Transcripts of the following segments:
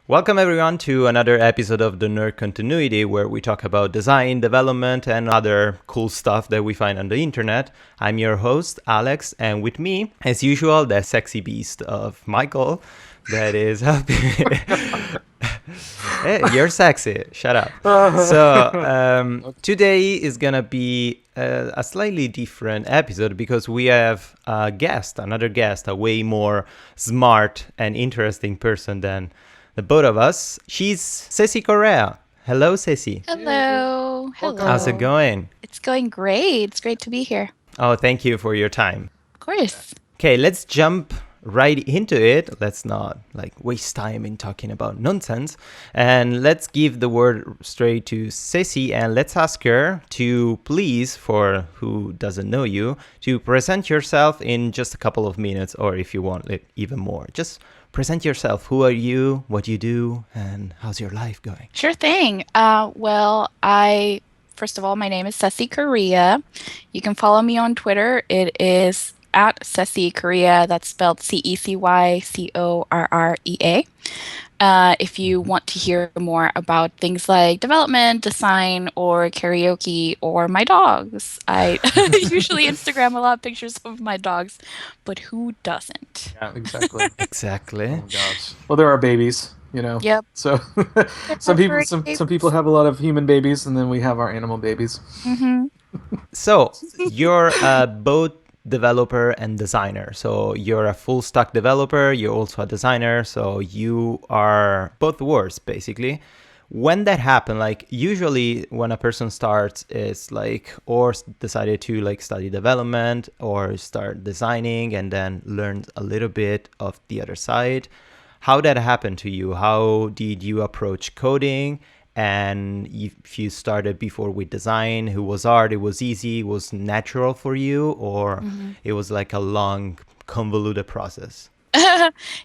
Welcome everyone to another episode of the Nerd Continuity, where we talk about design, development, and other cool stuff that we find on the internet. I'm your host, Alex, and with me, as usual, the sexy beast of Michael that is helping me. Hey, you're sexy. Shut up. So today is gonna be a slightly different episode because we have another guest, a way more smart and interesting person than the both of us. She's Cecy Correa. Hello, Cecy. Hello. How's it going? It's going great. It's great to be here. Oh, thank you for your time. Of course. Okay, let's jump right into it. Let's not waste time in talking about nonsense. And let's give the word straight to Cecy and let's ask her to please, for who doesn't know you, to present yourself in just a couple of minutes, or if you want even more. Just present yourself. Who are you? What you do? And how's your life going? Sure thing. First of all, my name is Cecy Correa. You can follow me on Twitter. It is at Cecy Correa. That's spelled CecyCorrea. If you want to hear more about things like development, design, or karaoke, or my dogs, I usually Instagram a lot of pictures of my dogs, but who doesn't? Yeah, exactly. Exactly. Oh gosh. Well, there are babies, you know. Yep. So some people have a lot of human babies, and then we have our animal babies. Mm-hmm. So you're both developer and designer. So you're a full stack developer, you're also a designer, so you are both worlds basically. When that happened, usually when a person starts, it's or decided to study development or start designing and then learn a little bit of the other side. How that happened to you? How did you approach coding? And if you started before with design, it was hard, it was easy, it was natural for you, or it was like a long, convoluted process?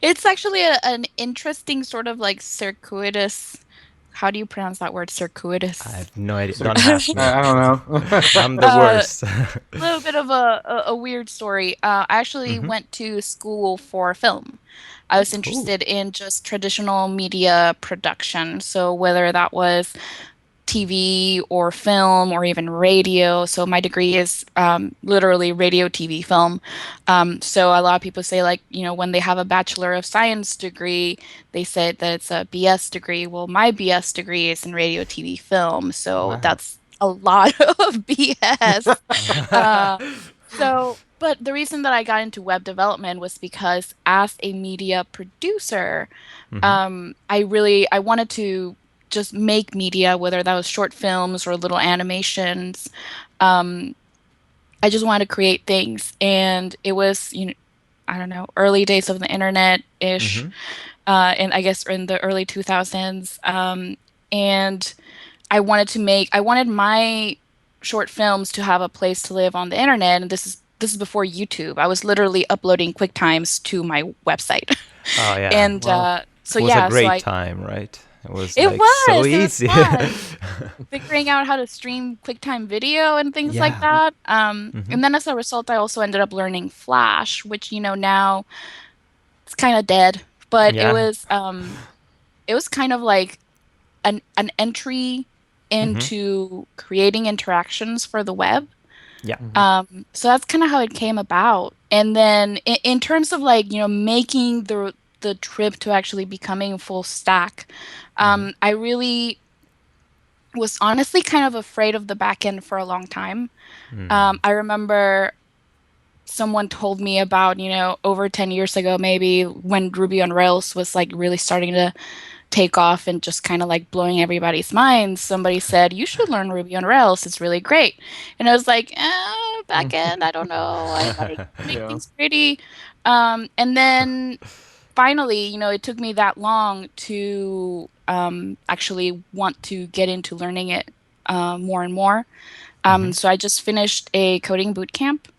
It's actually an interesting sort of circuitous. How do you pronounce that word? Circuitous. I have no idea. Don't ask me. I don't know. I'm the worst. A little bit of a weird story. I actually went to school for film. I was interested in just traditional media production. So whether that was TV or film or even radio. So my degree is literally radio, TV, film. So a lot of people say when they have a Bachelor of Science degree, they say that it's a BS degree. Well, my BS degree is in radio, TV, film. So Wow. that's a lot of BS. But the reason that I got into web development was because as a media producer, I wanted to just make media, whether that was short films or little animations. I just wanted to create things, and it was, I don't know, early days of the internet-ish, and I guess in the early 2000s. And I wanted my short films to have a place to live on the internet, and this is before YouTube. I was literally uploading QuickTimes to my website. Oh, yeah. And Wow. so It was yeah, a great so I time, right? It was it so was easy. fun. Figuring out how to stream QuickTime video and things like Yeah. that. And then as a result, I also ended up learning Flash, which now it's kind of dead, but Yeah. it was kind of like an entry into creating interactions for the web. Yeah. So that's kind of how it came about. And then in terms of making the trip to actually becoming full stack, I really was honestly kind of afraid of the back end for a long time. I remember someone told me about, over 10 years ago, maybe when Ruby on Rails was really starting to take off and just kind of blowing everybody's minds. Somebody said, you should learn Ruby on Rails. It's really great. And I was like, back end, I don't know. I gotta make things pretty. And then finally, it took me that long to actually want to get into learning it more and more. So I just finished a coding boot camp.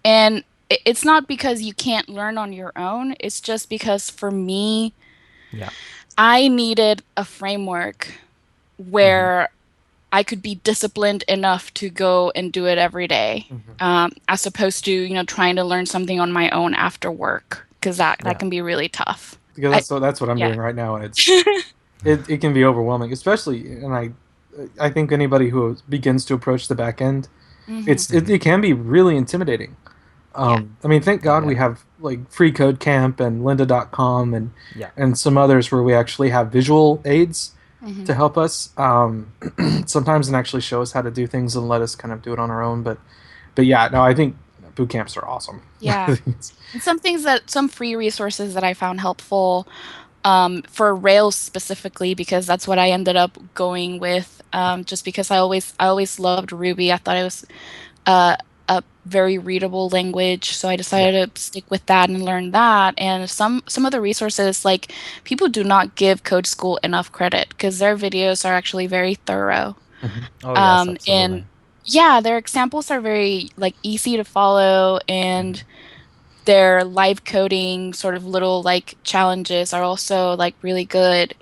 And it's not because you can't learn on your own. It's just because for me, Yeah. I needed a framework where I could be disciplined enough to go and do it every day, as opposed to, trying to learn something on my own after work, because that can be really tough. because that's what I'm doing right now, and it can be overwhelming, especially, and I think anybody who begins to approach the back end, it can be really intimidating. I mean, thank God we have like Free Code Camp and lynda.com and some others where we actually have visual aids to help us sometimes and actually show us how to do things and let us kind of do it on our own. But yeah, no, I think boot camps are awesome. Yeah. And some free resources that I found helpful for Rails specifically, because that's what I ended up going with, just because I always loved Ruby. I thought it was a very readable language, so I decided to stick with that and learn that. And some of the resources, like, people do not give Code School enough credit because their videos are actually very thorough. Oh yes, absolutely. And yeah, their examples are very like easy to follow, and their live coding sort of little like challenges are also like really good.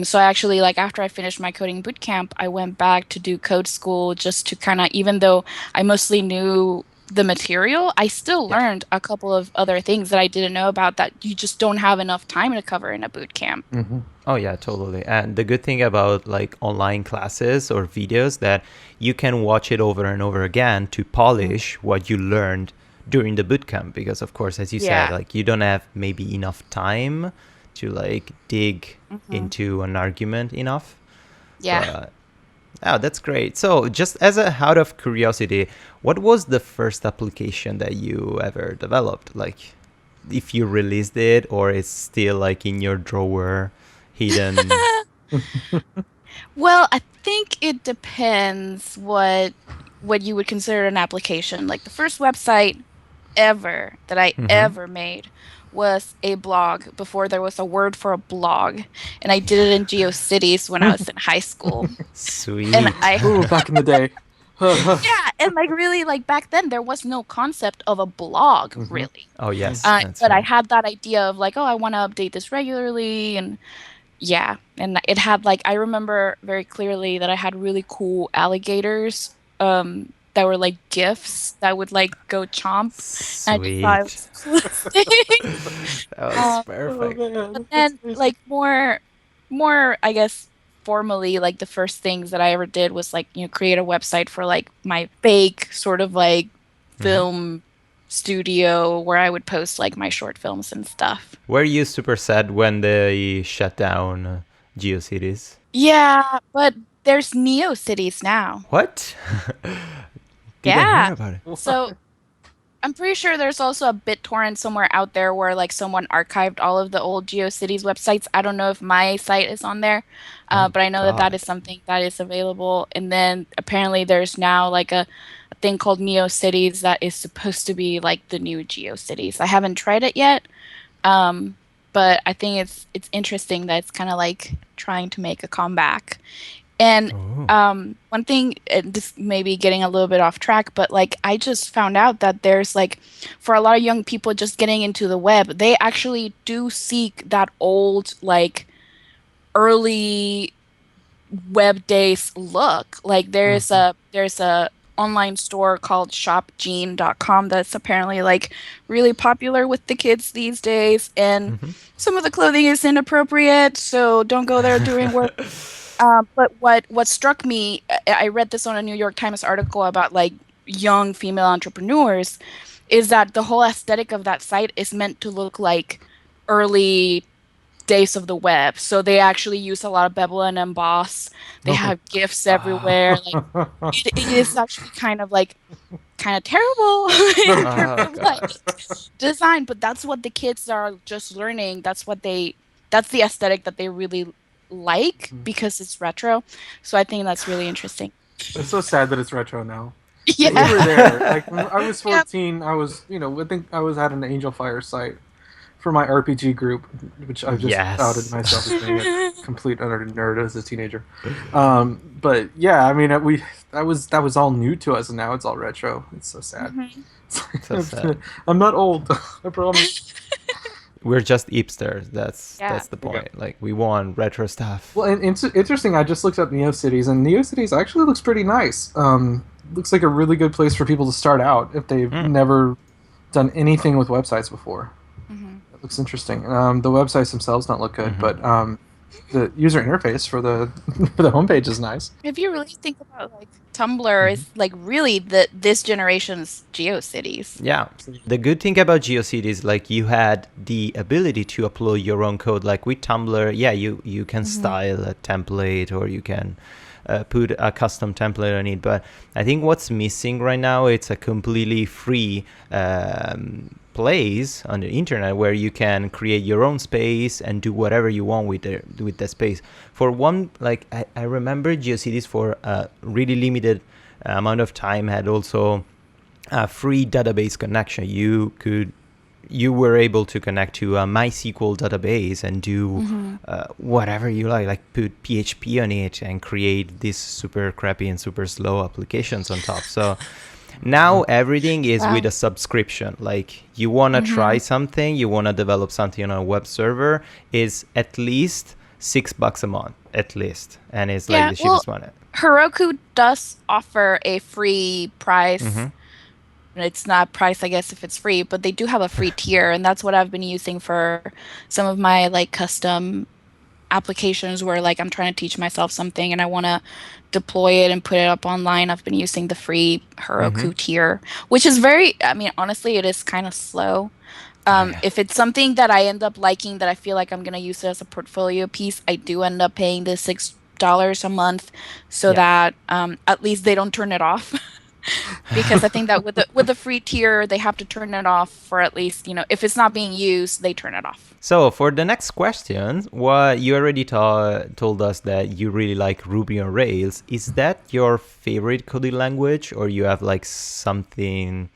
So I actually, like, after I finished my coding bootcamp, I went back to do Code School just to kind of, even though I mostly knew the material, I still learned a couple of other things that I didn't know about that you just don't have enough time to cover in a bootcamp. Oh yeah, totally. And the good thing about like online classes or videos that you can watch it over and over again to polish what you learned during the bootcamp, because of course, as you said, like, you don't have maybe enough time to like dig into an argument enough. But, oh, that's great. So just as a out of curiosity, what was the first application that you ever developed? Like, if you released it, or it's still like in your drawer hidden? Well, I think it depends what you would consider an application. Like, the first website ever that I ever made was a blog before there was a word for a blog, and I did it in GeoCities when I was in high school. Sweet. And back in the day. Yeah, and like, really, like, back then there was no concept of a blog, really. Oh yes, but I had that idea of like, oh, I want to update this regularly, and and it had, like, I remember very clearly that I had really cool alligators that were like GIFs that would like go chomp. Sweet. And I just thought it was the coolest thing. That was perfect. But then, like, more, I guess, formally, like, the first things that I ever did was, like, create a website for like my fake sort of like film studio where I would post like my short films and stuff. Were you super sad when they shut down GeoCities? Yeah, but there's NeoCities now. What? Didn't hear about it. So I'm pretty sure there's also a BitTorrent somewhere out there where like someone archived all of the old GeoCities websites. I don't know if my site is on there, but I know that is something that is available. And then apparently there's now like a thing called NeoCities that is supposed to be like the new GeoCities. I haven't tried it yet, but I think it's interesting that it's kind of like trying to make a comeback. And one thing, this may be getting a little bit off track, but like, I just found out that there's like, for a lot of young people just getting into the web, they actually do seek that old, like, early web days look. Like, there's a online store called shopgene.com that's apparently like really popular with the kids these days, and some of the clothing is inappropriate, so don't go there during work. But what struck me, I read this on a New York Times article about like young female entrepreneurs, is that the whole aesthetic of that site is meant to look like early days of the web. So they actually use a lot of bevel and emboss. They have GIFs everywhere. Like, it is actually kind of terrible in terms of like design, but that's what the kids are just learning. That's the aesthetic that they really like because it's retro. So I think that's really interesting. It's so sad that it's retro now. Yeah. We were there. Like, when I was 14, I was, I think I was at an Angel Fire site for my RPG group, which I've just outed myself as being a complete utter nerd as a teenager. But yeah, I mean, that was all new to us, and now it's all retro. It's so sad. So sad. I'm not old, I promise. We're just hipsters. That's the point. Okay. Like, we want retro stuff. Well, and it's interesting. I just looked up NeoCities, and NeoCities actually looks pretty nice. Looks like a really good place for people to start out if they've never done anything with websites before. It Looks interesting. The websites themselves don't look good, Hmm. but the user interface for the for the homepage is nice. If you really think about like Tumblr Hmm. is like really the this generation's GeoCities. Yeah. The good thing about GeoCities, like you had the ability to upload your own code. Like with Tumblr, yeah, you can Hmm. style a template or you can put a custom template on it. But I think what's missing right now, it's a completely free place on the internet where you can create your own space and do whatever you want with the space. For one, like I remember GeoCities for a really limited amount of time had also a free database connection. You were able to connect to a MySQL database and do Hmm. whatever you like put PHP on it and create these super crappy and super slow applications on top. So now everything is with Wow. a subscription. Like you want to try Hmm. something, you want to develop something on a web server, is at least $6 a month, at least, and it's like Yeah, the well, cheapest one. Heroku does offer a free price. Mm-hmm. It's not price, I guess, if it's free, but they do have a free tier, and that's what I've been using for some of my like custom applications where like I'm trying to teach myself something and I want to deploy it and put it up online. I've been using the free Mm-hmm. Heroku tier, which is very, I mean, honestly, it is kind of slow. Oh yeah. If it's something that I end up liking that I feel like I'm going to use it as a portfolio piece, I do end up paying the $6 a month so Yeah. that at least they don't turn it off. Because I think that with the free tier, they have to turn it off for at least, if it's not being used, they turn it off. So for the next question, what you already told us that you really like Ruby on Rails. Is that your favorite coding language, or you have like something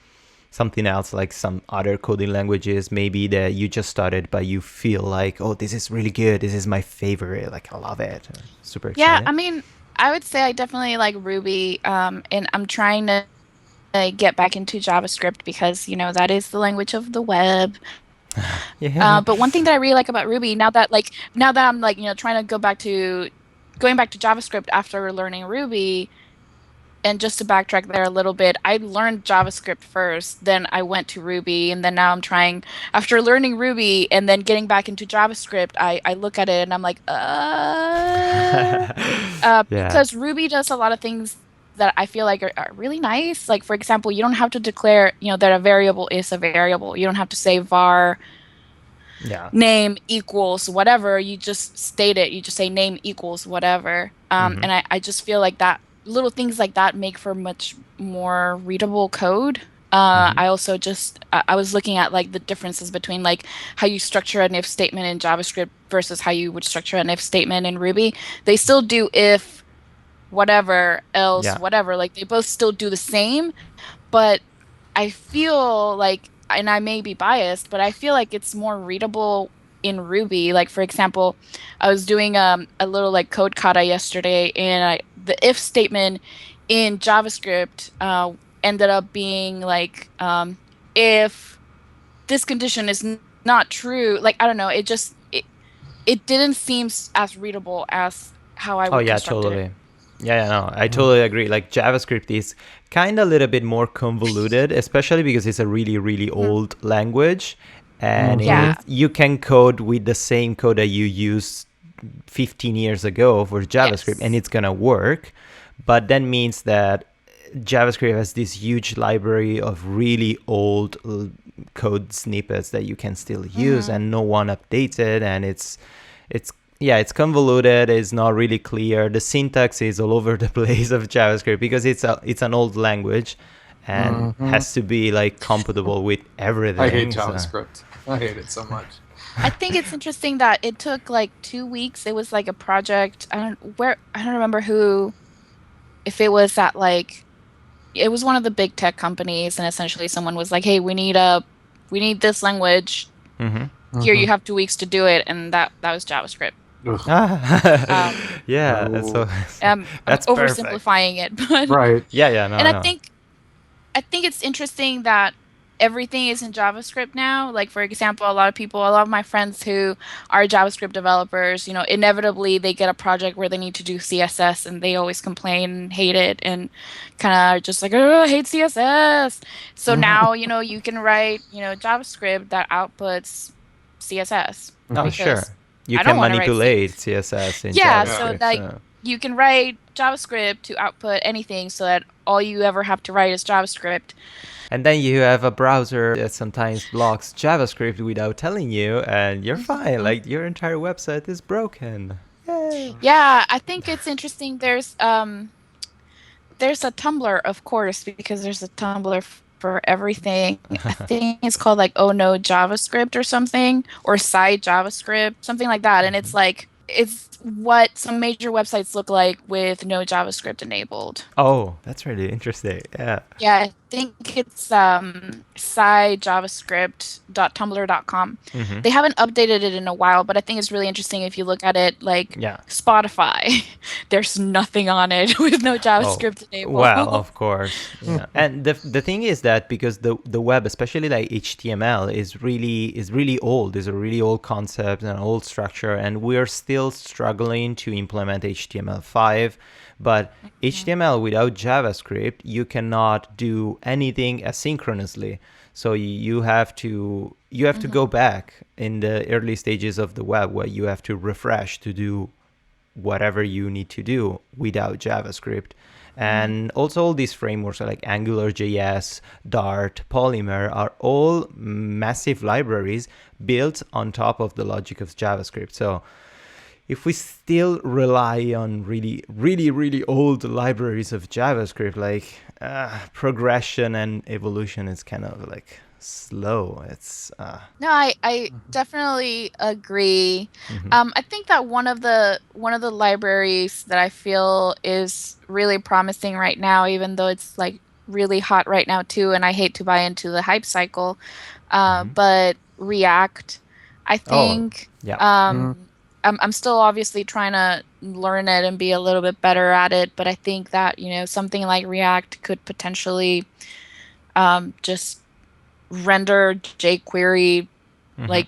else, like some other coding languages maybe that you just started, but you feel like, oh, this is really good. This is my favorite. Like I love it. Super Yeah, excited. I mean, I would say I definitely like Ruby, and I'm trying to get back into JavaScript because, that is the language of the web. Yeah. But one thing that I really like about Ruby now that I'm like, trying to going back to JavaScript after learning Ruby, and just to backtrack there a little bit, I learned JavaScript first, then I went to Ruby, and then now I'm trying, after learning Ruby and then getting back into JavaScript, I look at it and I'm like, Yeah. because Ruby does a lot of things that I feel like are really nice. Like, for example, you don't have to declare, that a variable is a variable. You don't have to say var Yeah. name equals whatever. You just state it. You just say name equals whatever. Mm-hmm. And I just feel like that little things like that make for much more readable code. Mm-hmm. I also I was looking at like the differences between like how you structure an if statement in JavaScript versus how you would structure an if statement in Ruby. They still do if whatever else Yeah. whatever. Like they both still do the same, but I feel like, and I may be biased, but I feel like it's more readable in Ruby. Like for example, I was doing a little like code kata yesterday, and the if statement in JavaScript ended up being like if this condition is not true. Like I don't know, it didn't seem as readable as how I Oh would yeah, construct it. totally. Yeah, no, I totally agree. Like JavaScript is kind of a little bit more convoluted, especially because it's a really, really Mhm. old language, and Mm-hmm. Yeah. you can code with the same code that you used 15 years ago for JavaScript, and Yes. it's gonna work. But that means that JavaScript has this huge library of really old code snippets that you can still use, Hmm. and no one updates it, and it's yeah, it's convoluted. It's not really clear. The syntax is all over the place of JavaScript because it's an old language, and Mm-hmm. has to be like compatible with I hate everything. So JavaScript. I hate it so much. I think it's interesting that it took like 2 weeks. It was like a project. I don't remember who, if it was at like, it was one of the big tech companies, and essentially someone was like, "Hey, we need this language. mm-hmm. Here, Mm-hmm. you have 2 weeks to do it," and that was JavaScript. Ugh. Um, Yeah, so No. I'm that's perfect. oversimplifying it, but Right. Yeah, and no, no. I think it's interesting that everything is in JavaScript now. Like, for example, a lot of my friends who are JavaScript developers, inevitably they get a project where they need to do CSS and they always complain and hate it and kind of just like, oh, I hate CSS. So Mhm. now, you can write, JavaScript that outputs CSS Oh, because sure. You I can don't want to write manipulate CSS in yeah, Yeah. so JavaScript. like So. you can write JavaScript to output anything so that all you ever have to write is JavaScript. And then you have a browser that sometimes blocks JavaScript without telling you, and you're fine. Mhm. Like your entire website is broken. Yay. Yeah, I think it's interesting. There's a Tumblr, of course, because there's a Tumblr for everything. I think it's called like Oh No JavaScript or something, or Side JavaScript, something like that. And it's like it's what some major websites look like with no JavaScript enabled. Oh, that's really interesting. Yeah. Yeah, I think it's sci-javascript.tumblr.com. Mm-hmm. They haven't updated it in a while, but I think it's really interesting if you look at it like Yeah. Spotify. There's nothing on it with no Oh, JavaScript well, enabled. of course. Yeah. And the thing is that because the web, especially like HTML, is really old. Is a really old concept and old structure, and we're still struggling to implement HTML5. But HTML without JavaScript, you cannot do anything asynchronously. So you have to go back in the early stages of the web where you have to refresh to do whatever you need to do without JavaScript. And also all these frameworks like AngularJS, Dart, Polymer are all massive libraries built on top of the logic of JavaScript. So if we still rely on really, really, really old libraries of JavaScript, like progression and evolution is kind of like slow. It's No, I definitely agree. mhm. I think that one of the libraries that I feel is really promising right now, even though it's like really hot right now too, and I hate to buy into the hype cycle, but React, I Oh, think yeah. I'm still obviously trying to learn it and be a little bit better at it, but I think that, something like React could potentially just render jQuery like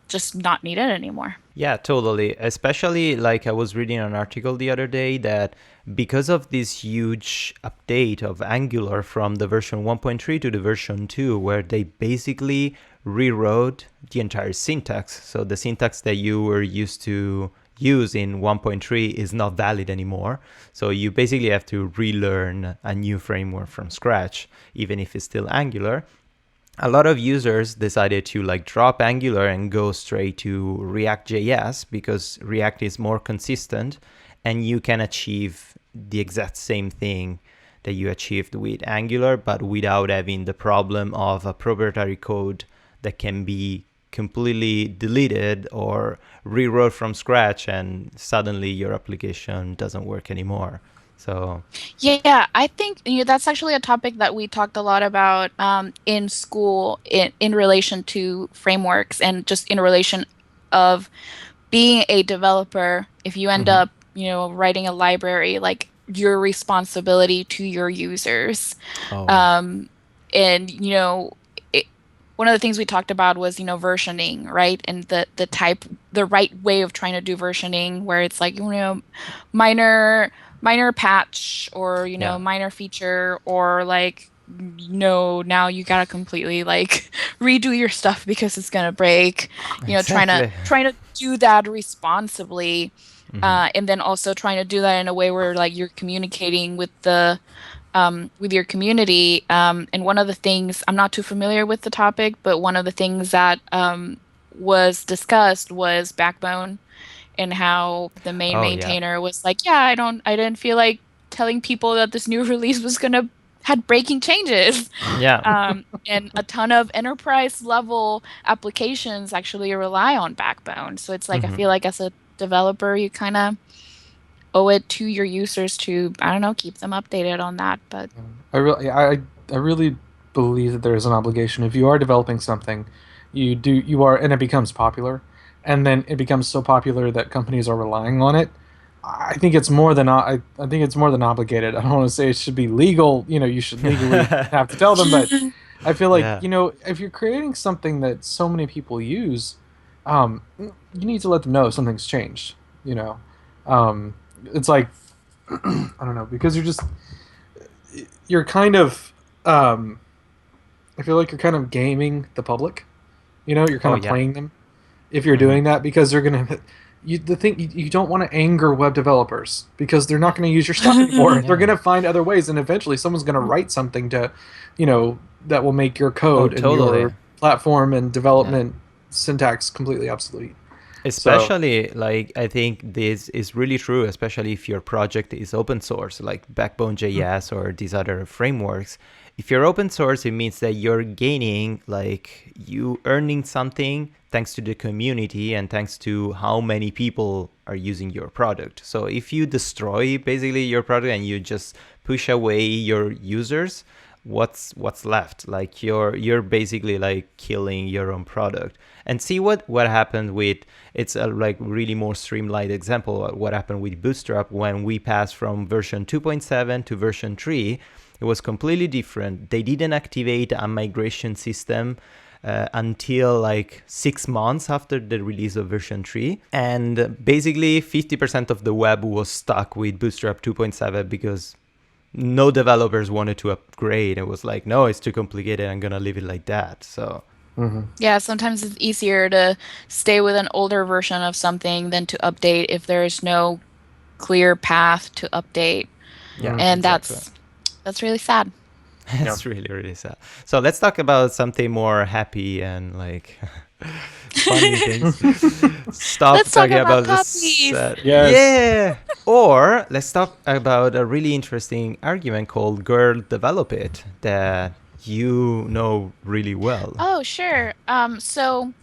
just not needed anymore. Yeah, totally. Especially like I was reading an article the other day that because of this huge update of Angular from the version 1.3 to the version 2, where they basically rewrote the entire syntax. So the syntax that you were used to use in 1.3 is not valid anymore. So you basically have to relearn a new framework from scratch, even if it's still Angular. A lot of users decided to like drop Angular and go straight to React.js because React is more consistent and you can achieve the exact same thing that you achieved with Angular, but without having the problem of a proprietary code that can be completely deleted or rewrote from scratch and suddenly your application doesn't work anymore. So, Yeah, I think that's actually a topic that we talked a lot about in school in relation to frameworks and just in relation of being a developer. If you end up, writing a library, like your responsibility to your users. oh, Um, and it, one of the things we talked about was versioning, right? And the right way of trying to do versioning, where it's like minor minor patch or yeah, minor feature or like now you gotta completely like redo your stuff because it's gonna break. Trying to exactly. trying to do that responsibly, and then also trying to do that in a way where like you're communicating with your community. And one of the things, I'm not too familiar with the topic, but one of the things that was discussed was Backbone and how the main Oh, yeah. maintainer was like, yeah, I didn't feel like telling people that this new release was gonna had breaking changes. Yeah. And a ton of enterprise level applications actually rely on Backbone. So it's like I feel like as a developer, you kind of owe it to your users to, I don't know, keep them updated on that. But I really believe that there is an obligation. If you are developing something, you are, and it becomes popular, and then it becomes so popular that companies are relying on it. I think it's more than I think it's more than obligated. I don't want to say it should be legal. You should legally have to tell them, but I feel like Yeah. if you're creating something that so many people use, you need to let them know if something's changed. Um, it's like I don't know, because you're kind of I feel like you're kind of gaming the public. You're Oh, kind of yeah. playing them. if you're doing that, because they're gonna. You don't want to anger web developers because they're not going to use your stuff anymore. They're going to find other ways, and eventually someone's going to write something to, that will make your Oh, code and totally. your platform and Yeah. development syntax completely obsolete. So, Especially, like, I think this is really true, especially if your project is open source, like Backbone.js or these other frameworks. If you're open source, it means that you're gaining, like, you earning something thanks to the community and thanks to how many people are using your product. So if you destroy basically your product and you just push away your users, what's left? Like, you're basically like killing your own product. And see what happened with, it's a like really more streamlined example of what happened with Bootstrap when we passed from version 2.7 to version 3. It was completely different. They didn't activate a migration system until like 6 months after the release of version 3. And basically 50% of the web was stuck with Bootstrap 2.7 because no developers wanted to upgrade. It was like, no, it's too complicated. I'm going to leave it like that. So Yeah, sometimes it's easier to stay with an older version of something than to update if there's no clear path to update. yeah, And exactly. that's really sad. yeah. It's really, really sad. So let's talk about something more happy and like funny things. Stop Let's talk talking about about this puppies. sad. Yes. Yeah. Or let's talk about a really interesting argument called Girl Develop It that you know really well. Oh, sure. So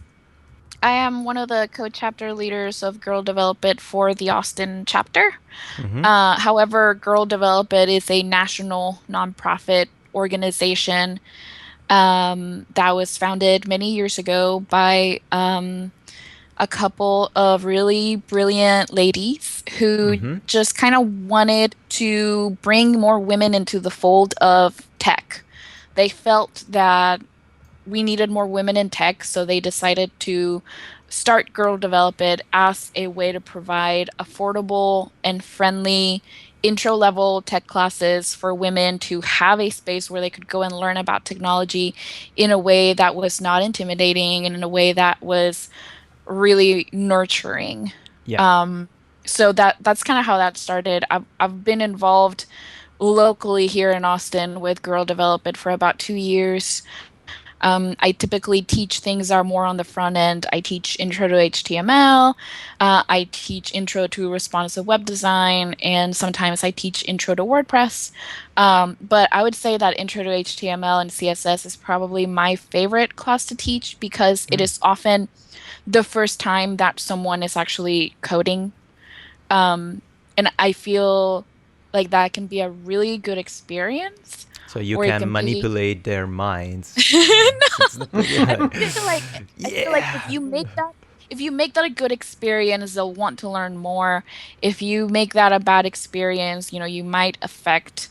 I am one of the co-chapter leaders of Girl Develop It for the Austin chapter. Mm-hmm. However, Girl Develop It is a national nonprofit organization that was founded many years ago by a couple of really brilliant ladies who Mm-hmm. just kind of wanted to bring more women into the fold of tech. They felt that we needed more women in tech, so they decided to start Girl Develop It as a way to provide affordable and friendly intro level tech classes for women to have a space where they could go and learn about technology in a way that was not intimidating and in a way that was really nurturing. Yeah. Um, so that's kind of how that started. I've been involved locally here in Austin with Girl Develop It for about 2 years. I typically teach things that are more on the front end. I teach intro to HTML, I teach intro to responsive web design, and sometimes I teach intro to WordPress. But I would say that intro to HTML and CSS is probably my favorite class to teach because it is often the first time that someone is actually coding. And I feel like that can be a really good experience, So you or it can can be manipulate their minds. no, It's the thing. I Yeah. feel like Yeah. if you make that a good experience, they'll want to learn more. If you make that a bad experience, you might affect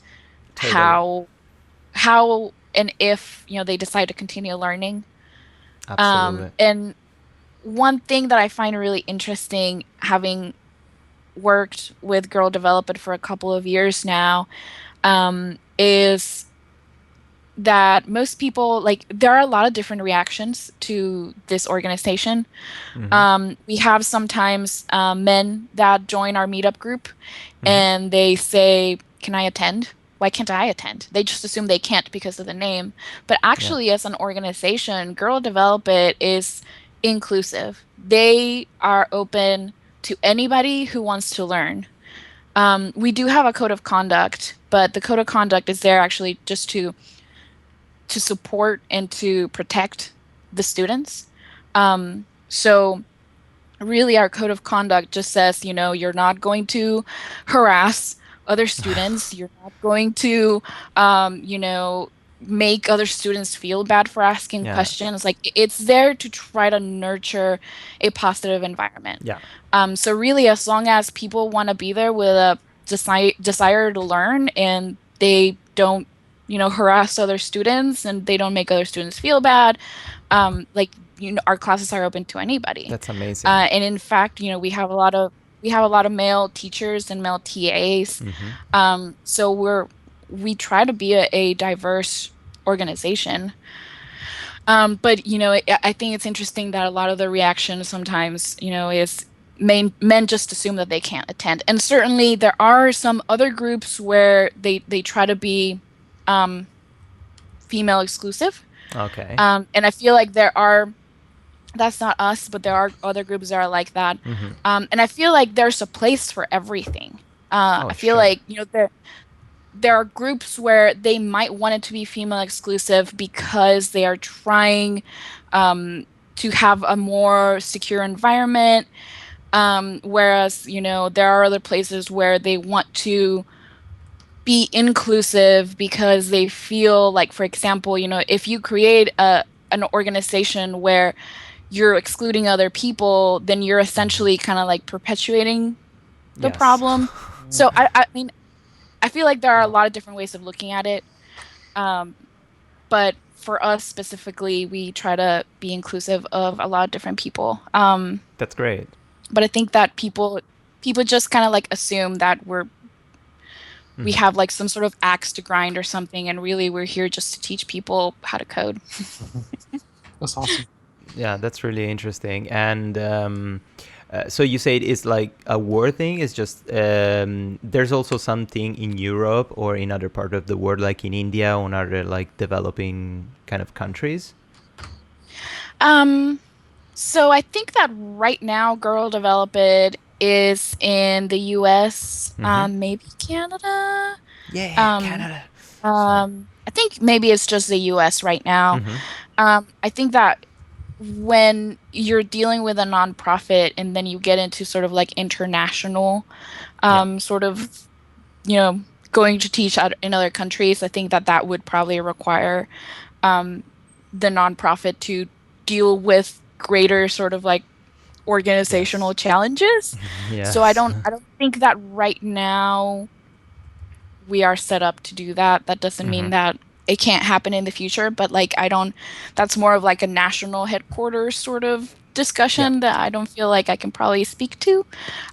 Totally. how how and if, they decide to continue learning. Absolutely. And one thing that I find really interesting, having worked with Girl Develop It for a couple of years now, is that most people like there are a lot of different reactions to this organization. Mm-hmm. We have sometimes men that join our meetup group Mm-hmm. and they say, "Can I attend?" Why can't I attend? They just assume they can't because of the name. But Yeah. actually, as an organization, Girl Develop It is inclusive. They are open to anybody who wants to learn. We do have a code of conduct, but the code of conduct is there actually just to support and to protect the students. So really our code of conduct just says, you're not going to harass other students. You're not going to, make other students feel bad for asking Yeah. questions. Like it's there to try to nurture a positive environment. Yeah. So really, as long as people want to be there with a desire to learn and they don't, harass other students and they don't make other students feel bad, like our classes are open to anybody. That's amazing. And in fact, we have a lot of male teachers and male TAs. Mm-hmm. So we try to be a diverse organization. But I think it's interesting that a lot of the reaction sometimes, is men just assume that they can't attend. And certainly there are some other groups where they try to be um, female exclusive. Okay. And I feel like that's not us, but there are other groups that are like that. Mm-hmm. And I feel like there's a place for everything. Oh, I feel sure. like, there are groups where they might want it to be female exclusive because they are trying um, to have a more secure environment. Whereas, there are other places where they want to be inclusive because they feel like, for example, if you create an organization where you're excluding other people, then you're essentially kind of like perpetuating the Yes. problem. So I mean, I feel like there are a Yeah. lot of different ways of looking at it. Um, but for us specifically, we try to be inclusive of a lot of different people. That's great. But I think that people just kind of like assume that we have like some sort of axe to grind or something, and really we're here just to teach people how to code. That's awesome. Yeah, that's really interesting. And so you say it's like a war thing. It's just there's also something in Europe or in other part of the world, like in India or other like developing kind of countries. Um, so I think that right now, Girl Develop It is in the US, Mm-hmm. maybe Canada. Yeah, Um, Canada. Sorry. I think maybe it's just the US right now. Mm-hmm. I think that when you're dealing with a nonprofit and then you get into sort of like international, Yeah. sort of, you know, going to teach in other countries, I think that that would probably require um, the nonprofit to deal with greater sort of like Yes. organizational challenges. So Yes. I don't think that right now we are set up to do that. That doesn't Mm-hmm. mean that it can't happen in the future, but like I don't, that's more of like a national headquarters sort of Yeah. discussion that I don't feel like I can probably speak to.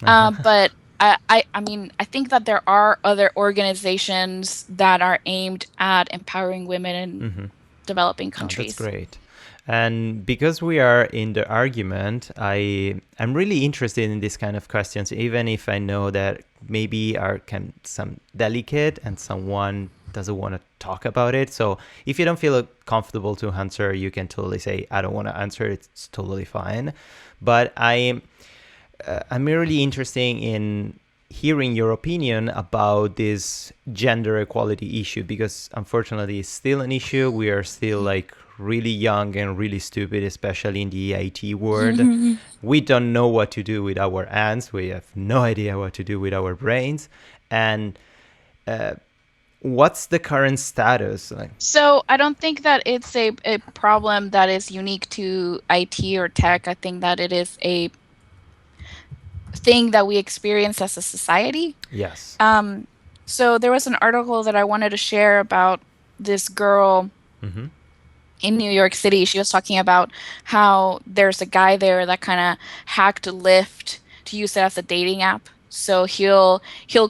But I mean, I think that there are other organizations that are aimed at empowering women in Mm-hmm. developing Oh, that's countries. great. And because we are in the argument, I'm really interested in this kind of questions, even if I know that maybe are some delicate and someone doesn't want to talk about it. So if you don't feel comfortable to answer, you can totally say I don't want to answer. It's totally fine. But I'm really interested in hearing your opinion about this gender equality issue because unfortunately it's still an issue. We are still like really young and really stupid, especially in the IT world. We don't know what to do with our hands. We have no idea what to do with our brains. And uh, what's the current status? Like, So I don't think that it's a problem that is unique to IT or tech. I think that it is a thing that we experience as a society. yes. Um, so there was an article that I wanted to share about this girl Mm-hmm. in New York City. She was talking about how there's a guy there that kind of hacked Lyft to use it as a dating app. So he'll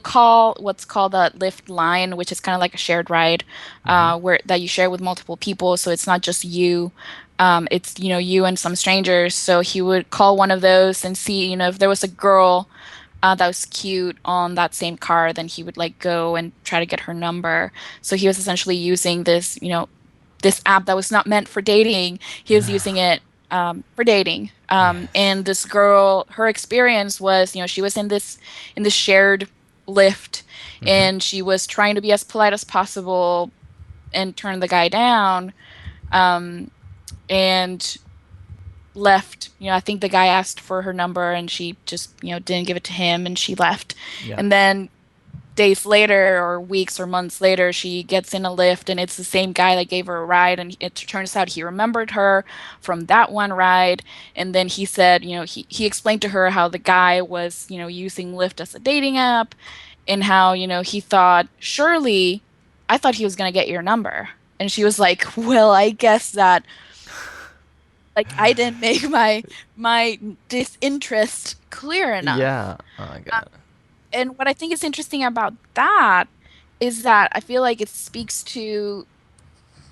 call what's called a Lyft line, which is kind of like a shared ride, Mm-hmm. where that you share with multiple people. So it's not just you. It's you and some strangers. So he would call one of those and see if there was a girl that was cute on that same car, then he would like go and try to get her number. So he was essentially using this app that was not meant for dating. He was using it for dating. Yes. And this girl, her experience was, she was in this shared lift, Mm-hmm. and she was trying to be as polite as possible and turn the guy down. Um, and left. I think the guy asked for her number, and she just, didn't give it to him, and she left. Yeah. And then days later or weeks or months later, she gets in a lift and it's the same guy that gave her a ride, and it turns out he remembered her from that one ride. And then he said, he explained to her how the guy was, using Lyft as a dating app, and how, he thought, surely I thought he was going to get your number. And she was like, well, I guess that like I didn't make my disinterest clear enough. Yeah. Oh my God. And what I think is interesting about that is that I feel like it speaks to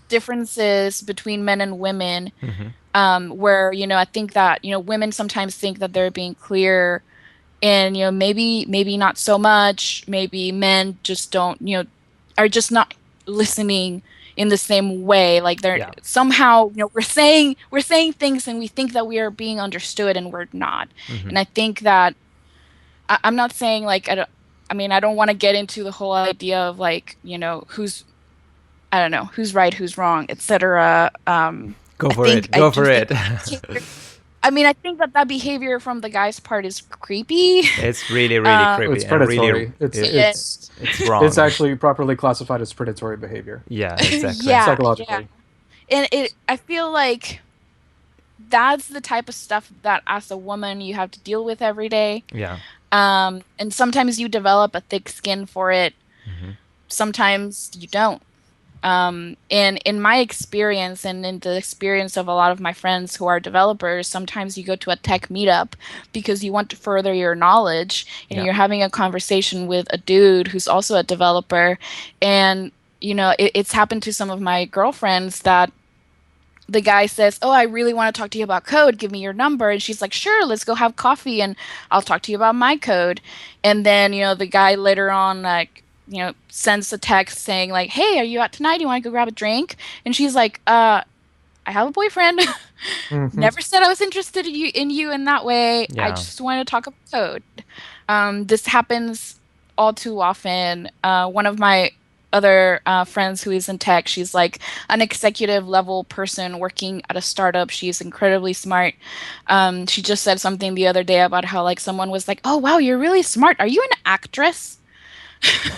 differences between men and women, Hmm. where, I think that, women sometimes think that they're being clear, and, maybe not so much. Maybe men just don't, are just not listening in the same way. Like they're Yeah. somehow, we're saying things and we think that we are being understood and we're not. Hmm. And I think that I'm not saying like I don't want to get into the whole idea of like, who's I don't know, who's right, who's wrong, etc. Go I for think it. I Go do for think it. that behavior, I think that behavior from the guy's part is creepy. It's really, really Um, It's creepy and really, predatory. It's it, and it's it's it's wrong. actually properly classified as predatory behavior Yeah, exactly. yeah, yeah. psychologically. And I feel like that's the type of stuff that as a woman you have to deal with every day. Yeah. And sometimes you develop a thick skin for it. Hmm. Sometimes you don't. And in my experience and in the experience of a lot of my friends who are developers, sometimes you go to a tech meetup because you want to further your knowledge and Yeah. you're having a conversation with a dude who's also a developer. And, it's happened to some of my girlfriends that the guy says, "Oh, I really want to talk to you about code. Give me your number." And she's like, "Sure, let's go have coffee and I'll talk to you about my code." And then, the guy later on, like, sends a text saying, like, "Hey, are you out tonight? Do you want to go grab a drink?" And she's like, I have a boyfriend. Hmm. Never said I was interested in you in that way. I Yeah. just want to talk about code." This happens all too often. One of my other friends who is in tech, she's like an executive level person working at a startup. She's incredibly smart. She just said something the other day about how like someone was like, "Oh, wow, you're really smart. Are you an actress?"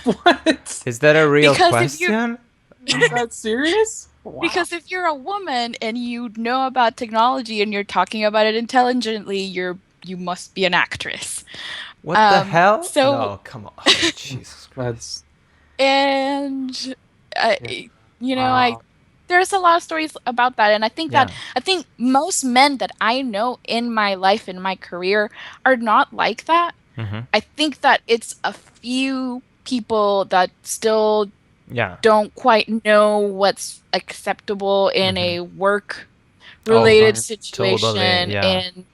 What? Is that a real Because if you question? Is that serious? Wow. because if you're a woman and you know about technology and you're talking about it intelligently, you must be an actress. What the hell? So No, come on. Oh, Jesus Christ. That's and yeah. I Wow. there's a lot of stories about that, and Yeah. I think most men that I know in my life, in my career, are not like that. Hmm. I think that it's a few people that still Yeah. don't quite know what's acceptable in Hmm. a work That's Oh, related fine. totally. situation. Yeah. And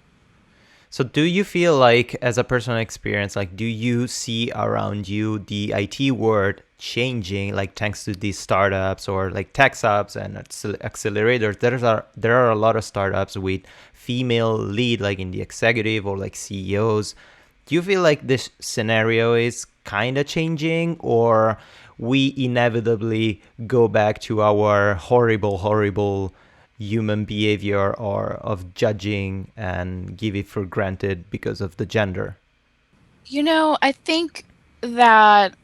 So, do you feel like, as a personal experience, like, do you see around you the IT world changing, like, thanks to these startups or like tech subs and accelerators? There are a lot of startups with female lead, like in the executive or like CEOs. Do you feel like this scenario is kind of changing, or we inevitably go back to our horrible, horrible human behavior or of judging and give it for granted because of the gender? I think that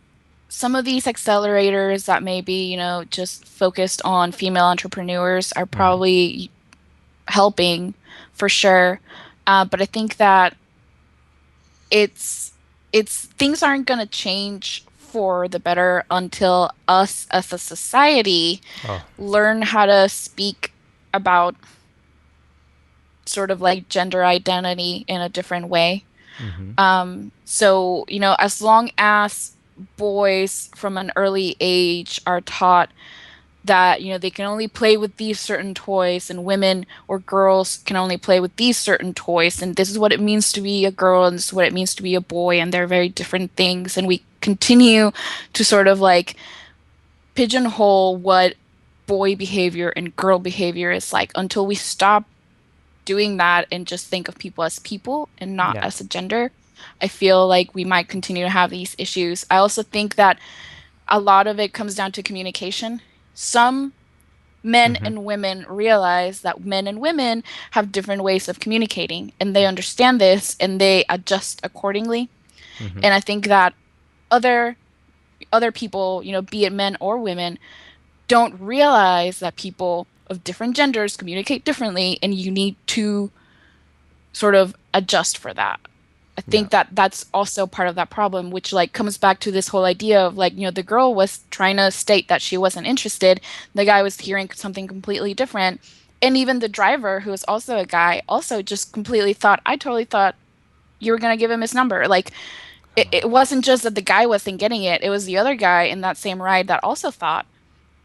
some of these accelerators that may be, just focused on female entrepreneurs are Hmm. probably helping for sure. But I think that it's things aren't going to change for the better until us as a society Oh, learn how to speak about sort of like gender identity in a different way. hmm, So, as long as boys from an early age are taught that, they can only play with these certain toys, and women or girls can only play with these certain toys, and this is what it means to be a girl and this is what it means to be a boy, and they're very different things, and we continue to sort of like pigeonhole what boy behavior and girl behavior is like until we stop doing that and just think of people as people and not yeah. as a gender. I feel like we might continue to have these issues. I also think that a lot of it comes down to communication. Some men Hmm. and women realize that men and women have different ways of communicating, and they understand this and they adjust accordingly. Hmm. And I think that other people, be it men or women, don't realize that people of different genders communicate differently, and you need to sort of adjust for that. I Yeah. think that that's also part of that problem, which like comes back to this whole idea of like, the girl was trying to state that she wasn't interested. The guy was hearing something completely different. And even the driver, who is also a guy, also just completely thought, I totally thought you were going to give him his number. Like, it wasn't just that the guy wasn't getting it, it was the other guy in that same ride that also thought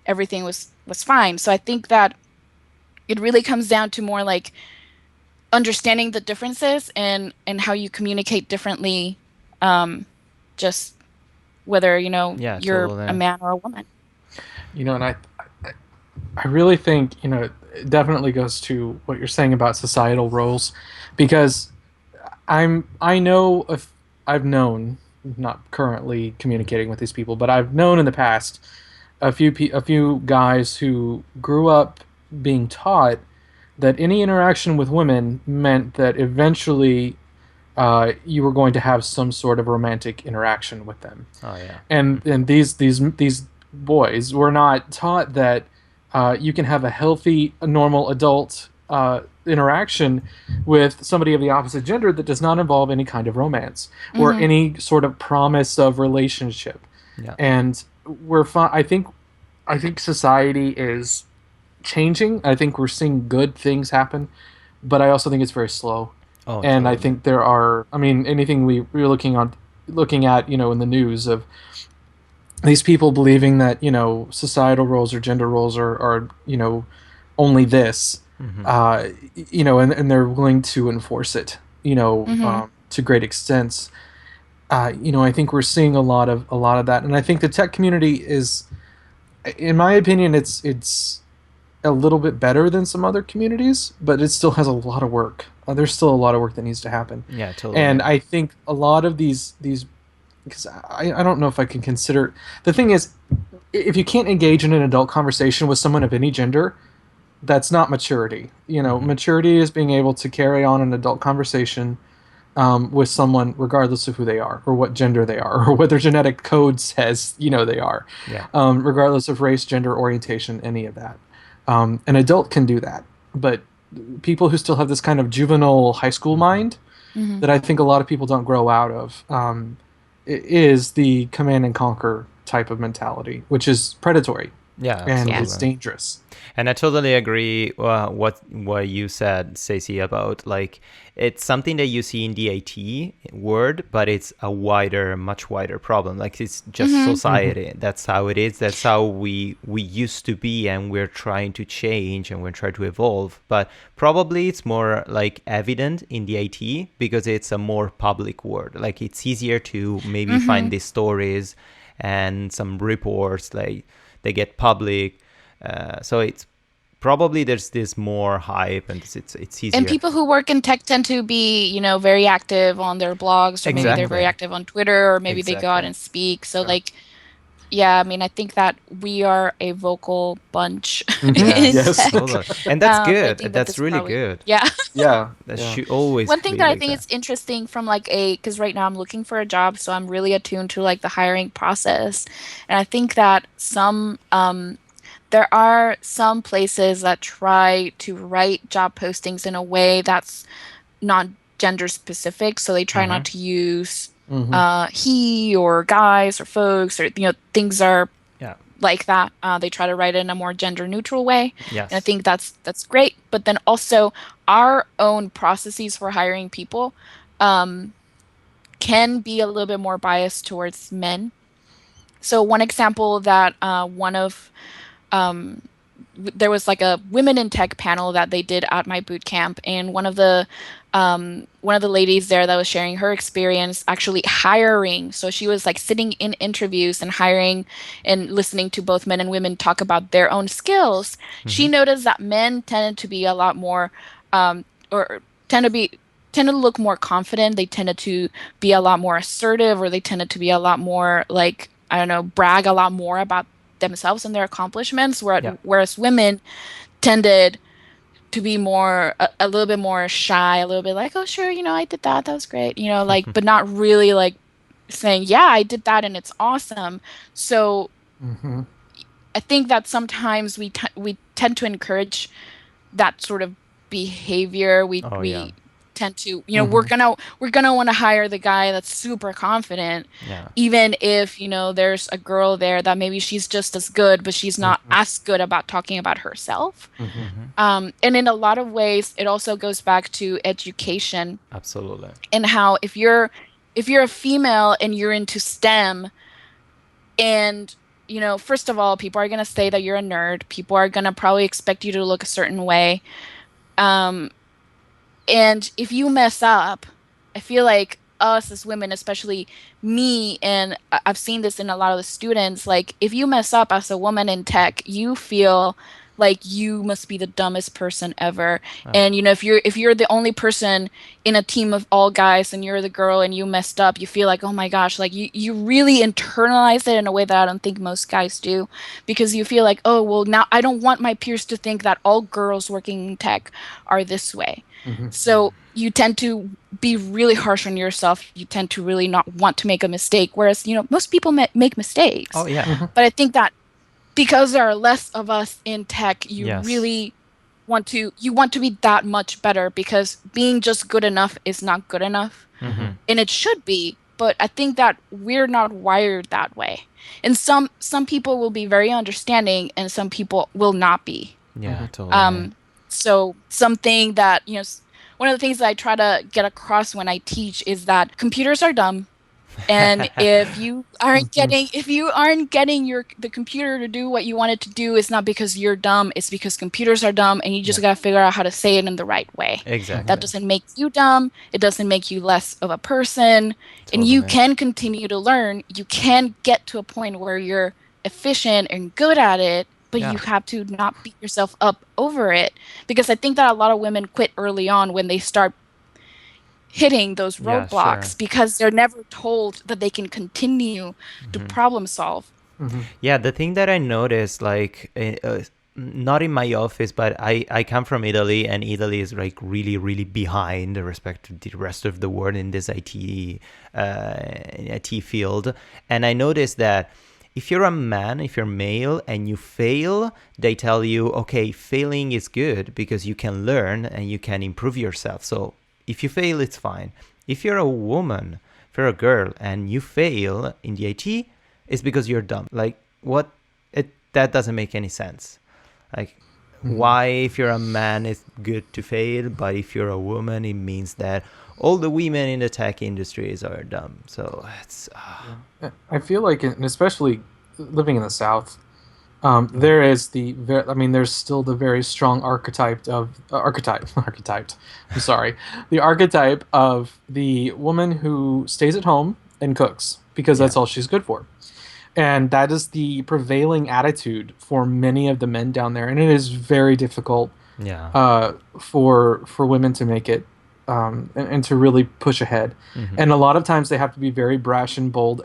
everything was was fine. So I think that it really comes down to more like understanding the differences and how you communicate differently, just whether, Yeah, you're a totally. man or a woman. And I really think, it definitely goes to what you're saying about societal roles, because I know if I've known, not currently communicating with these people, but I've known in the past a few guys who grew up being taught that any interaction with women meant that eventually you were going to have some sort of romantic interaction with them. Oh yeah. And these boys were not taught that you can have a healthy, normal adult interaction with somebody of the opposite gender that does not involve any kind of romance or Mm-hmm. any sort of promise of relationship. Yeah. And I think society is changing. I think we're seeing good things happen, but I also think it's very slow. Oh, And I totally. think there are, I mean, anything we're looking at, in the news of these people believing that, societal roles or gender roles are only this, Mm-hmm. and they're willing to enforce it, Mm-hmm. to great extents. I think we're seeing a lot of that, and I think the tech community is, in my opinion, it's a little bit better than some other communities, but it still has a lot of work. There's still a lot of work that needs to happen, Yeah, totally. and I think a lot of these because I don't know if I can consider, the thing is, if you can't engage in an adult conversation with someone of any gender, that's not maturity. Mm-hmm. Maturity is being able to carry on an adult conversation with someone regardless of who they are or what gender they are or what their genetic code says they are, Yeah. regardless of race, gender, orientation, any of that. An adult can do that, but people who still have this kind of juvenile high school Mm-hmm. mind Mm-hmm. that I think a lot of people don't grow out of, is the command and conquer type of mentality, which is predatory Yeah, and Yeah. it's absolutely. dangerous. And I totally agree what you said, Cecy, about like it's something that you see in the IT word, but it's a much wider problem. Like it's just Mm-hmm. Mm-hmm. society. That's how it is. That's how we used to be, and we're trying to change and we're trying to evolve. But probably it's more like evident in the IT because it's a more public word. Like it's easier to maybe Mm-hmm. find these stories and some reports like they get public, so it's probably there's this more hype and it's And easier. people who work in tech tend to be, very active on their blogs, or maybe they're Mm-hmm. very Exactly. active on Twitter, or maybe they go out Exactly. and speak. So Yeah. like, yeah, I mean, I think that we are a vocal bunch Mm-hmm. in Yes, Yes. tech. totally. And that's I good. think that That's this really probably, good. yeah. Yeah. That Yeah. should always One thing be that I like think that. is interesting from like because right now I'm looking for a job, so I'm really attuned to like the hiring process. And I think that there are some places that try to write job postings in a way that's not gender specific. So they try Mm-hmm. not to use Mm-hmm. he or guys or folks, or things are Yeah. like that. They try to write it in a more gender neutral way, and I Yes. think that's great. But then also our own processes for hiring people um, can be a little bit more biased towards men. So one example that one of um, there was like a women in tech panel that they did at my boot camp, and one of the ladies there that was sharing her experience actually hiring. So she was like sitting in interviews and hiring and listening to both men and women talk about their own skills. Mm-hmm. She noticed that men tended to be a lot more or tend to look more confident. They tended to be a lot more assertive, or they tended to be a lot more like, I don't know, brag a lot more about themselves and their accomplishments, Yeah. whereas women tended to be a little bit more shy, a little bit like, oh sure, I did that, that was great, like, but not really like saying, yeah, I did that and it's awesome. So Mm-hmm. I think that sometimes we tend to encourage that sort of behavior. We Oh yeah. we tend to, Mm-hmm. we're gonna want to hire the guy that's super confident, Yeah. even if, there's a girl there that maybe she's just as good, but she's not Mm-hmm. as good about talking about herself. Mm-hmm. Mm-hmm. And in a lot of ways, it also goes back to education, Absolutely. and how if you're a female and you're into STEM, and first of all, people are going to say that you're a nerd. People are going to probably expect you to look a certain way. Um, and if you mess up, I feel like us as women, especially me, and I've seen this in a lot of the students, like if you mess up as a woman in tech, you feel like you must be the dumbest person ever. And Oh, if you're the only person in a team of all guys and you're the girl and you messed up, you feel like, oh my gosh, like you really internalize it in a way that I don't think most guys do, because you feel like, oh, well, now I don't want my peers to think that all girls working in tech are this way. Hmm. So you tend to be really harsh on yourself. You tend to really not want to make a mistake. Whereas, most people make mistakes. oh yeah. Hmm. But I think that because there are less of us in tech, you Yes. really want to be that much better, because being just good enough is not good enough. Hmm. And it should be, but I think that we're not wired that way. And some people will be very understanding and some people will not be. Yeah, Hmm. totally. Um, so something that, one of the things that I try to get across when I teach is that computers are dumb. And Hmm. if you aren't getting the computer to do what you want it to do, it's not because you're dumb, it's because computers are dumb and you Yeah, just gotta figure out how to say it in the right way. Hmm. That exactly. doesn't make you dumb, it doesn't make you less of a person, and you Totally. can continue to learn. You can get to a point where you're efficient and good at it, but you Yeah. have to not beat yourself up over it. Because I think that a lot of women quit early on when they start hitting those Yeah, sure. roadblocks because they're never told that they can continue to problem solve. Hmm. Yeah, the thing that I noticed, like, not in my office, but I come from Italy, and Italy is like really, really behind with respect to the rest of the world in this IT field. And I noticed that if you're a man, if you're male, and you fail, they tell you, okay, failing is good because you can learn and you can improve yourself. So if you fail, it's fine. If you're a woman, if you're a girl, and you fail in the IT, it's because you're dumb. Like, what? That doesn't make any sense. Like, Hmm. why, if you're a man, it's good to fail, but if you're a woman, it means that all the women in the tech industries are dumb. So it's Yeah. I feel like, and especially living in the South, there is I mean, there's still the very strong archetyped. I'm sorry, the archetype of the woman who stays at home and cooks because yeah, that's all she's good for, and that is the prevailing attitude for many of the men down there, and it is very difficult yeah, for women to make it, and to really push ahead. hmm, And a lot of times they have to be very brash and bold.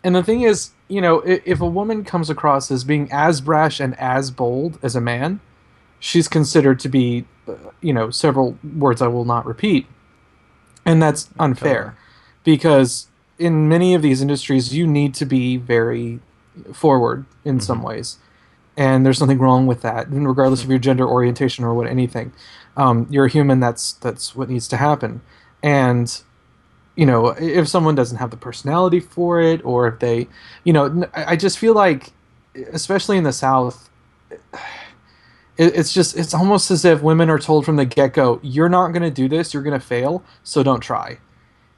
And the thing is, if a woman comes across as being as brash and as bold as a man, she's considered to be, several words I will not repeat, and that's totally. unfair, because in many of these industries you need to be very forward in some Hmm. ways, and there's nothing wrong with that, regardless of your gender orientation or what anything. You're a human. That's what needs to happen. And if someone doesn't have the personality for it, or if they, I just feel like, especially in the South, it's almost as if women are told from the get go, you're not going to do this, you're going to fail, so don't try.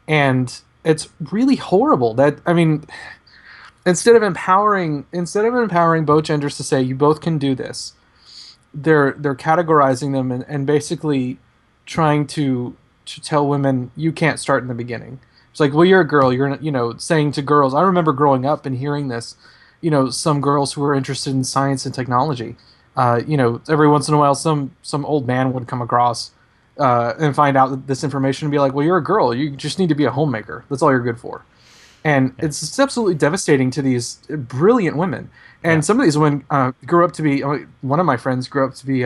And it's really horrible. That I mean, instead of empowering both genders to say you both can do this, they're categorizing them, and basically trying to tell women you can't start in the beginning. It's like, well, you're a girl. You're not, saying to girls. I remember growing up and hearing this. Some girls who were interested in science and technology. Every once in a while, some old man would come across, and find out this information and be like, well, you're a girl. You just need to be a homemaker. That's all you're good for. And Yeah, it's absolutely devastating to these brilliant women. yeah. And some of these women grew up to be. One of my friends grew up to be.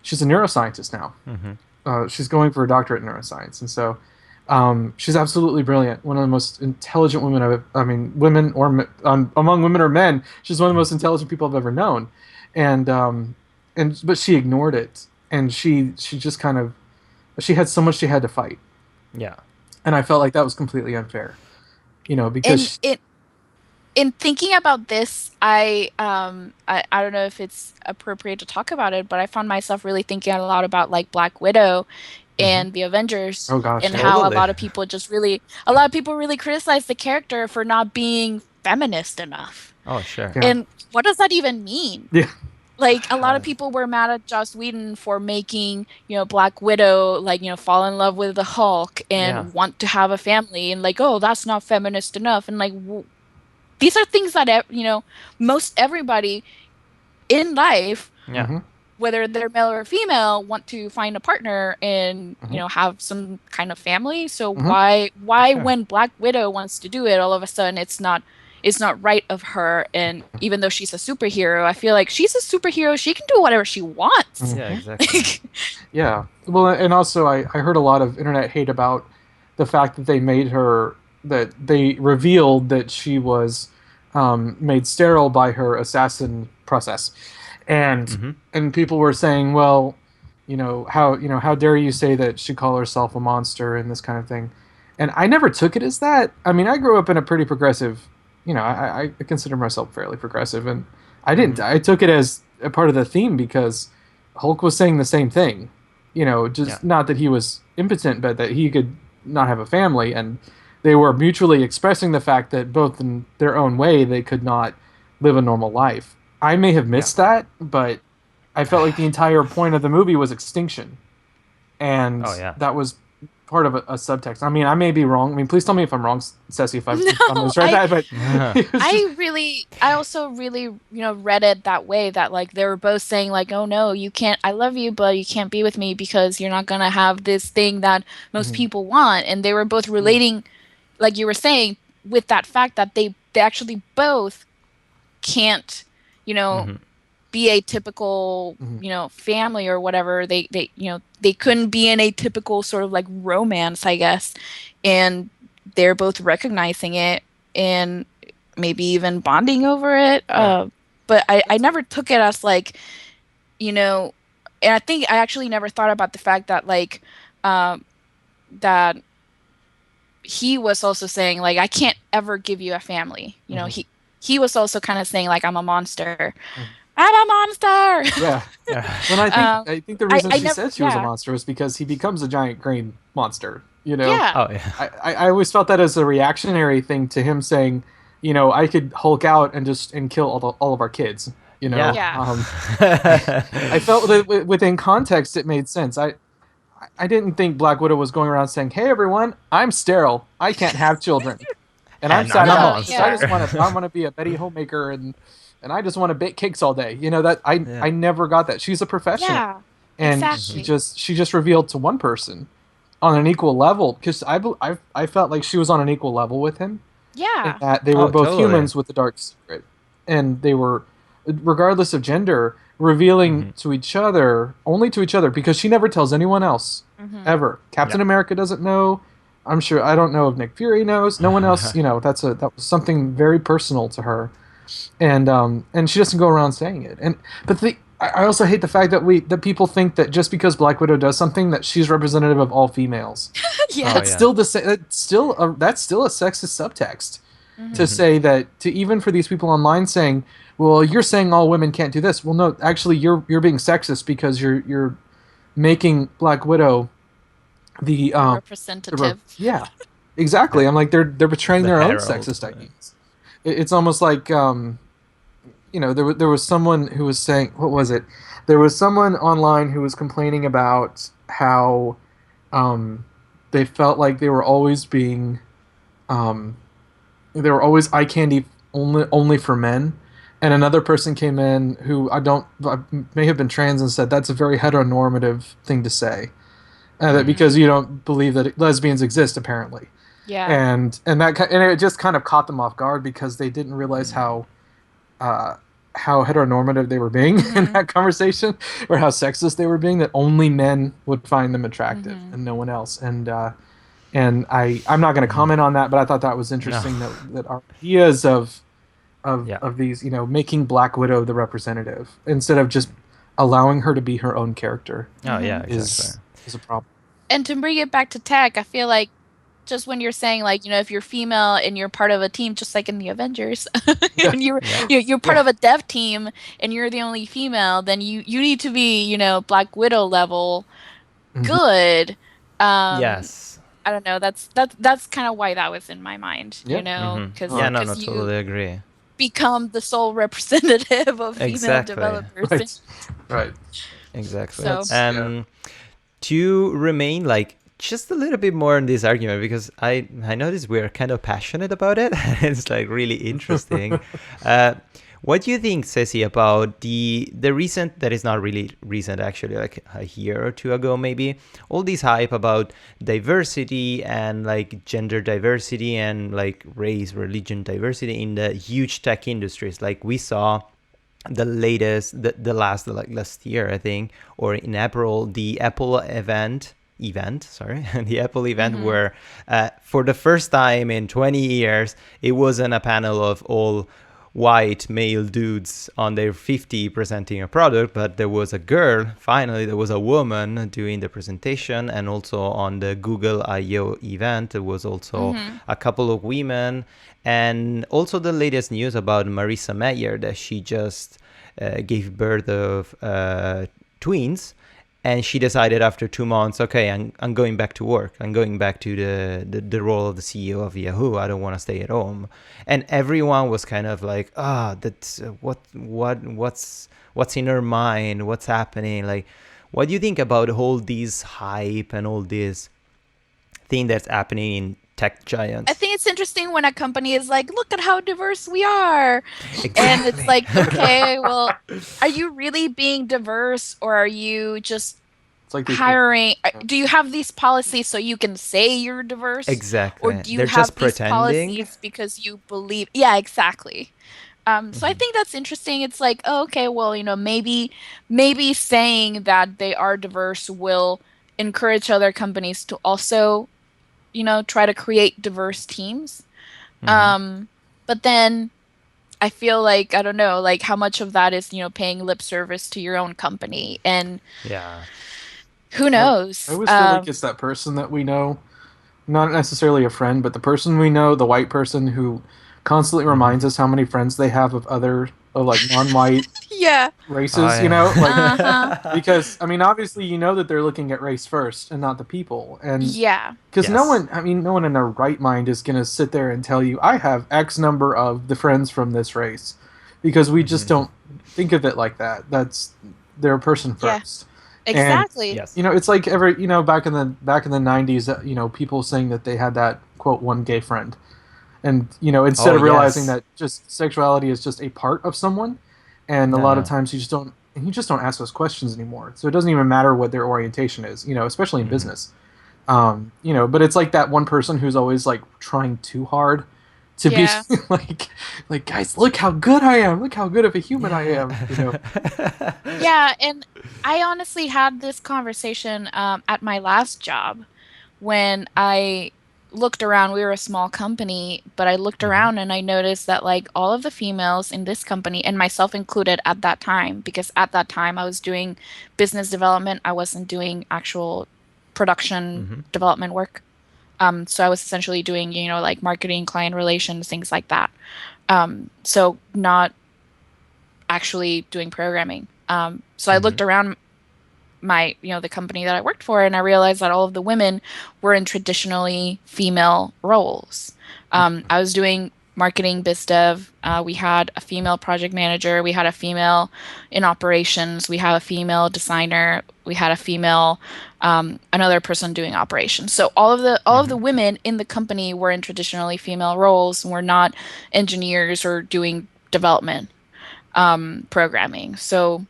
She's a neuroscientist now. Hmm. She's going for a doctorate in neuroscience, and so she's absolutely brilliant. One of the most intelligent women I mean, women or among women or men, she's one of the most intelligent people I've ever known. And but she ignored it, and she just kind of, she had so much she had to fight, Yeah. and I felt like that was completely unfair. And Because it in thinking about this, I don't know if it's appropriate to talk about it, but I found myself really thinking a lot about like Black Widow Hmm. and the Avengers, oh gosh, and yeah. how Totally. a lot of people really criticize the character for not being feminist enough. Oh, sure. Yeah. And what does that even mean? Yeah. Like a lot of people were mad at Joss Whedon for making, Black Widow like, fall in love with the Hulk Yeah. and want to have a family and like, oh, that's not feminist enough. And like these are things that most everybody in life, Yeah. Mm-hmm. whether they're male or female, want to find a partner and, Mm-hmm. have some kind of family. So Mm-hmm. why Sure. when Black Widow wants to do it, all of a sudden it's not right of her. And even though she's a superhero, I feel like she's a superhero. She can do whatever she wants. Yeah, Mhm. exactly. Yeah. Well, and also I heard a lot of internet hate about the fact that they revealed that she was made sterile by her assassin process, and Mm-hmm. and people were saying, well, how dare you say that she called herself a monster and this kind of thing, and I never took it as that. I mean, I grew up in a pretty progressive, I consider myself fairly progressive, and I didn't. Mm-hmm. I took it as a part of the theme because Hulk was saying the same thing, just Yeah. not that he was impotent, but that he could not have a family, and they were mutually expressing the fact that both in their own way they could not live a normal life. I may have missed that, but I felt like the entire point of the movie was extinction, and Oh, yeah. that was part of a subtext. I mean, I may be wrong. I mean, please tell me if I'm wrong, Ceci, if I'm No, misread that. But it was just, I also really, read it that way that like they were both saying like, oh no, you can't, I love you, but you can't be with me because you're not gonna have this thing that most Mhm. people want. And they were both Yeah. relating, like you were saying, with that fact that they actually both can't, you know, Mm-hmm. be a typical, Mhm. family or whatever. They couldn't be in a typical sort of like romance, I guess. And they're both recognizing it and maybe even bonding over it. Yeah. But I never took it as like, you know, and I think I actually never thought about the fact that like, um, that he was also saying like, I can't ever give you a family. Mhm. He was also kind of saying like, I'm a monster. Mhm. I'm a monster. Yeah. Yeah. When Um, I think the I reason I she never, said she was a yeah, monster was because he becomes a giant green monster. yeah, Oh, yeah. I always felt that as a reactionary thing to him saying, I could Hulk out and just and kill all of our kids. Yeah. yeah, I felt that within context it made sense. I didn't think Black Widow was going around saying, "Hey everyone, I'm sterile. I can't have children, and I'm And I'm a satisfied no, because I just yeah, monster. want to be a Betty homemaker and I just want to bake cakes all day." That Yeah. I never got that. She's a professional, yeah, and Mm-hmm. exactly, she just revealed to one person on an equal level because I felt like she was on an equal level with him in yeah, that they were Oh, both totally. humans with the dark secret, and they were, regardless of gender, revealing Mm-hmm. to each other, only to each other, because she never tells anyone else hmm ever. Yeah. Captain America doesn't know. I'm sure I don't know if Nick Fury knows. No one else. That was something very personal to her, and she doesn't go around saying it. And but I also hate the fact that people think that just because Black Widow does something that she's representative of all females. Oh, That's yes, yeah. still that's still a sexist subtext to hmm Mm-hmm. say that, to even for these people online saying, well, you're saying all women can't do this. Well, no, actually you're being sexist because you're making Black Widow the a the representative. yeah, exactly. I'm like they're betraying The their own Herald. sexist ideas. It's almost like there was someone who was saying, what was it? There was someone online who was complaining about how um, they felt like they were always being um, they were always eye candy only for men. And another person came in who I may have been trans and said that's a very heteronormative thing to say, that Mm. because you don't believe that lesbians exist apparently, Yeah. and it just kind of caught them off guard because they didn't realize uh, how heteronormative they were being in hmm that conversation, or how sexist they were being. That only men would find them attractive hmm and no one else. And I'm not going to comment on that, but I thought that was No. interesting that our ideas Yeah. of these, making Black Widow the representative instead of just allowing her to be her own character Oh, yeah, is exactly. is a problem. And to bring it back to tech, I feel like just when you're saying like, if you're female and you're part of a team, just like in the Avengers, Yeah, and Yeah. you're part yeah. of a dev team and you're the only female, then you need to be, Black Widow level Hmm. good. Um, Yes. I don't know. That's kind of why that was in my mind, Yeah. because Yeah, Uh, no, no, you totally agree. become the sole representative of female Exactly. developers. right. Right. Exactly. So, That's yeah. To remain like just a little bit more in this argument because I notice we're kind of passionate about it. It's like really interesting. Uh, what do you think, Ceci, about the recent, that is not really recent actually, like a year or two ago maybe, all this hype about diversity and like gender diversity and like race, religion diversity in the huge tech industries? Like we saw the latest, the last, like last year I think, or in April, the Apple event, sorry, the Apple event mhm, where for the first time in 20 years it wasn't a panel of all white male dudes on their 50 presenting a product, but there was a girl, finally there was a woman doing the presentation. And also on the Google I/O event there was also mhm. a couple of women. And also the latest news about Marissa Mayer, that she just gave birth of twins, and she decided after 2 months, okay, I'm going back to work. I'm going back to the role of the CEO of Yahoo. I don't want to stay at home. And everyone was kind of like, that's what's in her mind? What's happening? Like, what do you think about all this hype and all this thing that's happening in tech I giants? think it's interesting when a company is like, look at how diverse we are. And it's Exactly. like, okay, well, are you really being diverse or are you just It's like they think. hiring? Do you have these policies so you can say you're diverse? Or Exactly. do you They're just have these pretending. policies because you believe? Yeah, exactly. So I think that's interesting. It's like, oh, okay, well, maybe saying that they are diverse will encourage other companies to also, try to create diverse teams. Hmm. Um, but then I feel like, I don't know, like how much of that is, paying lip service to your own company, and Yeah. who I, I knows? always feel like it's that person that we know, not necessarily a friend, but the person we know, the white person who constantly reminds us how many friends they have of like non-white Yeah. races, Oh like Uh-huh. yeah. because I mean, obviously, you know that they're looking at race first and not the people, and Yeah. because no Yes. one, I mean, no one in their right mind is gonna sit there and tell you I have X number of the friends from this race, because we just don't think of it like that. That's they're a person Yeah. first, and Exactly. Yes. it's like back in the '90s, people saying that they had that quote one gay friend, and instead Oh of realizing yes. that just sexuality is just a part of someone, and a No, lot of no. times you just don't ask those questions anymore. So it doesn't even matter what their orientation is, especially in business. But it's like that one person who's always like trying too hard to be Yeah. like guys, look how good I am, look how good of a human I Yeah. am. Yeah, and I honestly had this conversation at my last job when I looked around. We were a small company, but I looked Hmm. around and I noticed that like all of the females in this company, and myself included at that time, because at that time I was doing business development, I wasn't doing actual production Hmm. development work. So I was essentially doing, like marketing, client relations, things like that. So not actually doing programming. So I Hmm. looked around the company that I worked for, and I realized that all of the women were in traditionally female roles. I was doing marketing, biz dev. We had a female project manager. We had a female in operations. We had a female designer. We had a female, another person doing operations. So all of the Hmm. women in the company were in traditionally female roles and were not engineers or doing development, programming. So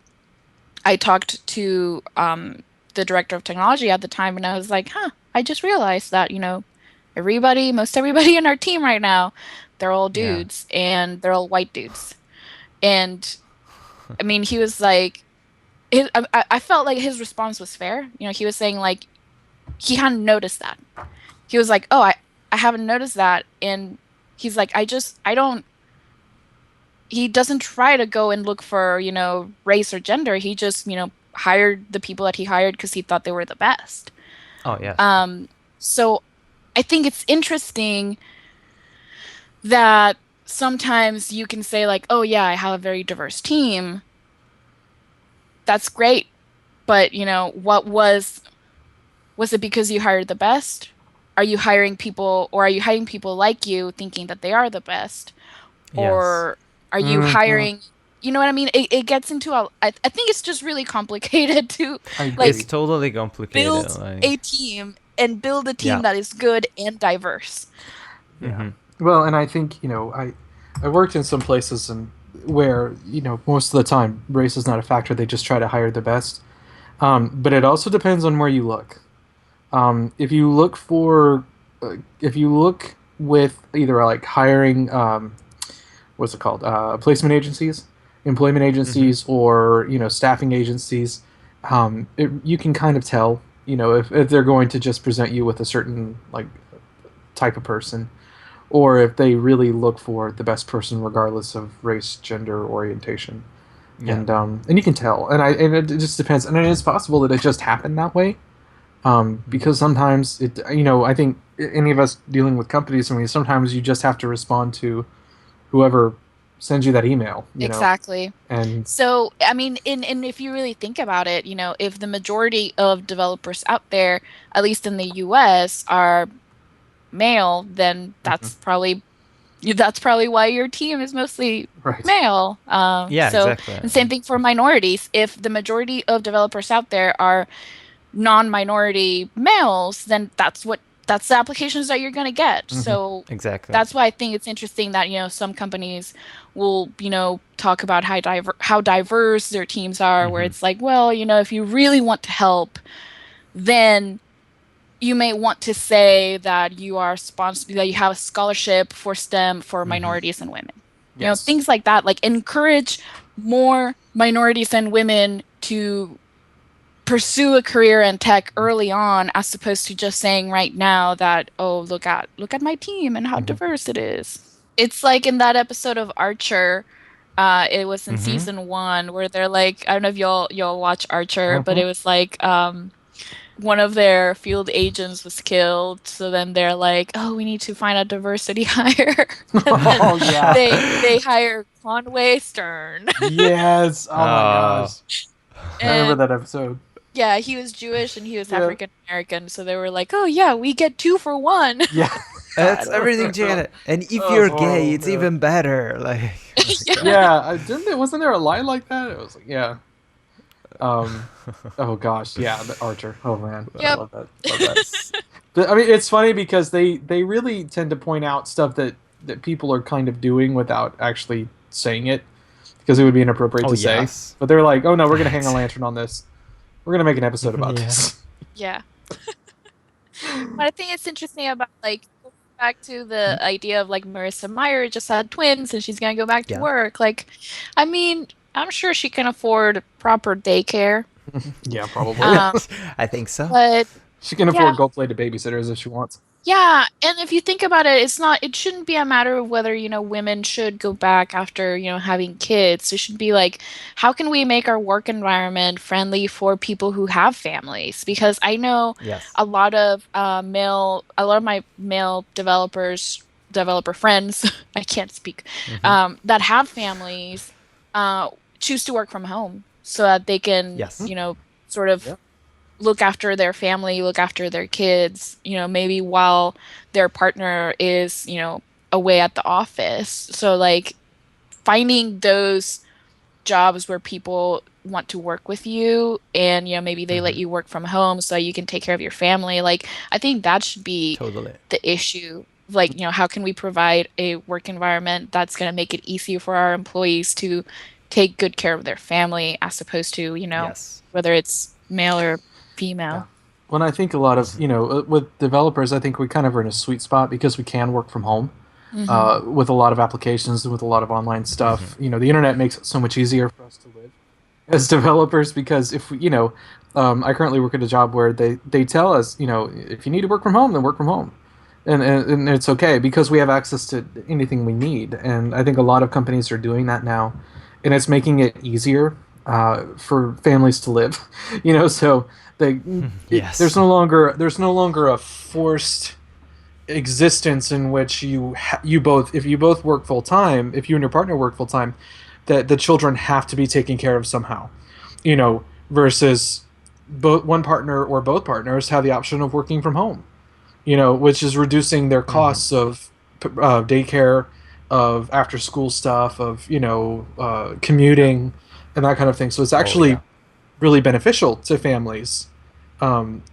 I talked to the director of technology at the time, and I was like, huh, I just realized that, most everybody in our team right now, they're all Yeah. dudes and they're all white dudes. And I mean, he was like, I felt like his response was fair. He was saying like he hadn't noticed that. He was like, oh, I haven't noticed that. And he's like, I don't, he doesn't try to go and look for, race or gender. He just, hired the people that he hired because he thought they were the best. Oh yes. So I think it's interesting that sometimes you can say like, oh yeah, I have a very diverse team. That's great. But, was it because you hired the best? are you hiring people, or are you hiring people like you thinking that they are the best? Yes. Or are you Hmm. hiring, you know what I mean? It gets into I think it's just really complicated to I It's agree. like totally complicated. build Like, a team and build a team yeah. that is good and diverse. Yeah. Mm-hmm. Well, and I think I worked in some places and where most of the time race is not a factor. They just try to hire the best. But it also depends on where you look. If you look for, if you look with either like hiring, what's it called, placement agencies, employment Mm-hmm. agencies, or staffing agencies, you can kind of tell, if they're going to just present you with a certain like type of person, or if they really look for the best person regardless of race, gender, orientation. Yeah. And you can tell, and it just depends, and it's possible that it just happened that way, Mm-hmm. because sometimes I think any of us dealing with companies, I mean, sometimes you just have to respond to whoever sends you that email, Exactly. and So, I mean, in if you really think about it, you know, if the majority of developers out there, at least in the US, are male, then Mhm. that's probably why your team is mostly Right. male. Yeah, So, exactly. and same thing for minorities. If the majority of developers out there are non-minority males, then that's the applications that you're going to get. Hmm. So Exactly. that's why I think it's interesting that, you know, some companies will, you know, talk about how diverse their teams are, where Mm-hmm. it's like, well, you know, if you really want to help, then you may want to say that you are sponsored, that you have a scholarship for STEM for Mm-hmm. minorities and women. You know, Yes. things like that, like encourage more minorities and women to pursue a career in tech early on, as opposed to just saying right now that, oh, look at my team and how Hmm. diverse it is. It's like in that episode of Archer, it was in Mm-hmm. season one, where they're like, I don't know if y'all watch Archer, but Hmm. it was like one of their field agents was killed, so then they're like, oh, we need to find a diversity hire. And then Oh yeah. they hire Conway Stern. Yes. Oh my uh, gosh. I remember And that episode. yeah, he was Jewish and he was Yeah. African American, so they were like, "Oh yeah, we get two for one." Yeah. it's God. everything together. And That if was you're gay, horrible. it's Yeah. even better. Like, oh my Yeah. god. Yeah. Wasn't there a line like that? It was like, yeah. Um. Oh gosh. Yeah. The Archer. Oh man. I Yep. love that. Love that. But, I mean, it's funny because they really tend to point out stuff that people are kind of doing without actually saying it, because it would be inappropriate Oh to say. yes. But they're like, oh no, we're gonna hang a lantern on this. We're gonna make an episode about Yeah. this. Yeah. But I think it's interesting about like going back to the idea of like Marissa Meyer just had twins and she's gonna go back to Yeah. work. Like, I mean, I'm sure she can afford proper daycare. Yeah, probably. Um, Yes, I think so. but She can yeah, afford gold-plated babysitters if she wants. yeah, and if you think about it, it shouldn't be a matter of whether, you know, women should go back after, you know, having kids. It should be like, how can we make our work environment friendly for people who have families? Because I know Yes. a lot of my male developer friends, I can't speak, Mm-hmm. that have families, choose to work from home so that they can, Yes. you know, sort of Yeah. look after their family, look after their kids, you know, maybe while their partner is, you know, away at the office. So like finding those jobs where people want to work with you and, you know, maybe they let Mm-hmm. you work from home so you can take care of your family. Like I think that should be Totally. the issue. Like, you know, how can we provide a work environment that's going to make it easier for our employees to take good care of their family as opposed to, you know, Yes. whether it's male or Yeah. female. When I think a lot of, Mm-hmm. with developers, I think we kind of are in a sweet spot because we can work from home, Hmm. with a lot of applications, with a lot of online Mm-hmm. stuff. The internet makes it so much easier for us to live as developers, because if we, I currently work at a job where they tell us, if you need to work from home, then work from home. And it's okay because we have access to anything we need. And I think a lot of companies are doing that now, and it's making it easier, for families to live. So they Yes. there's no longer a forced existence in which you both, if you both work full time, if you and your partner work full time, that the children have to be taken care of somehow, versus both one partner or both partners have the option of working from home. which is reducing their costs of daycare, of after school stuff, of commuting, and that kind of thing. So it's Oh actually yeah. really beneficial to families,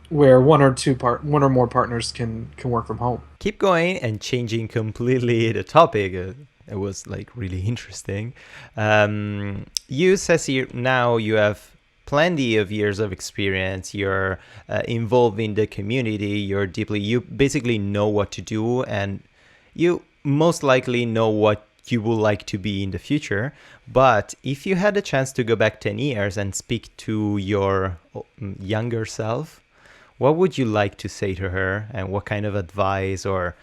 where one or more partners can work from home. Keep going and changing completely the topic. It was like really interesting. You, Cecy, now you have plenty of years of experience. You're involved in the community. You basically know what to do, and you most likely know what you would like to be in the future. But if you had a chance to go back 10 years and speak to your younger self, what would you like to say to her, and what kind of advice, or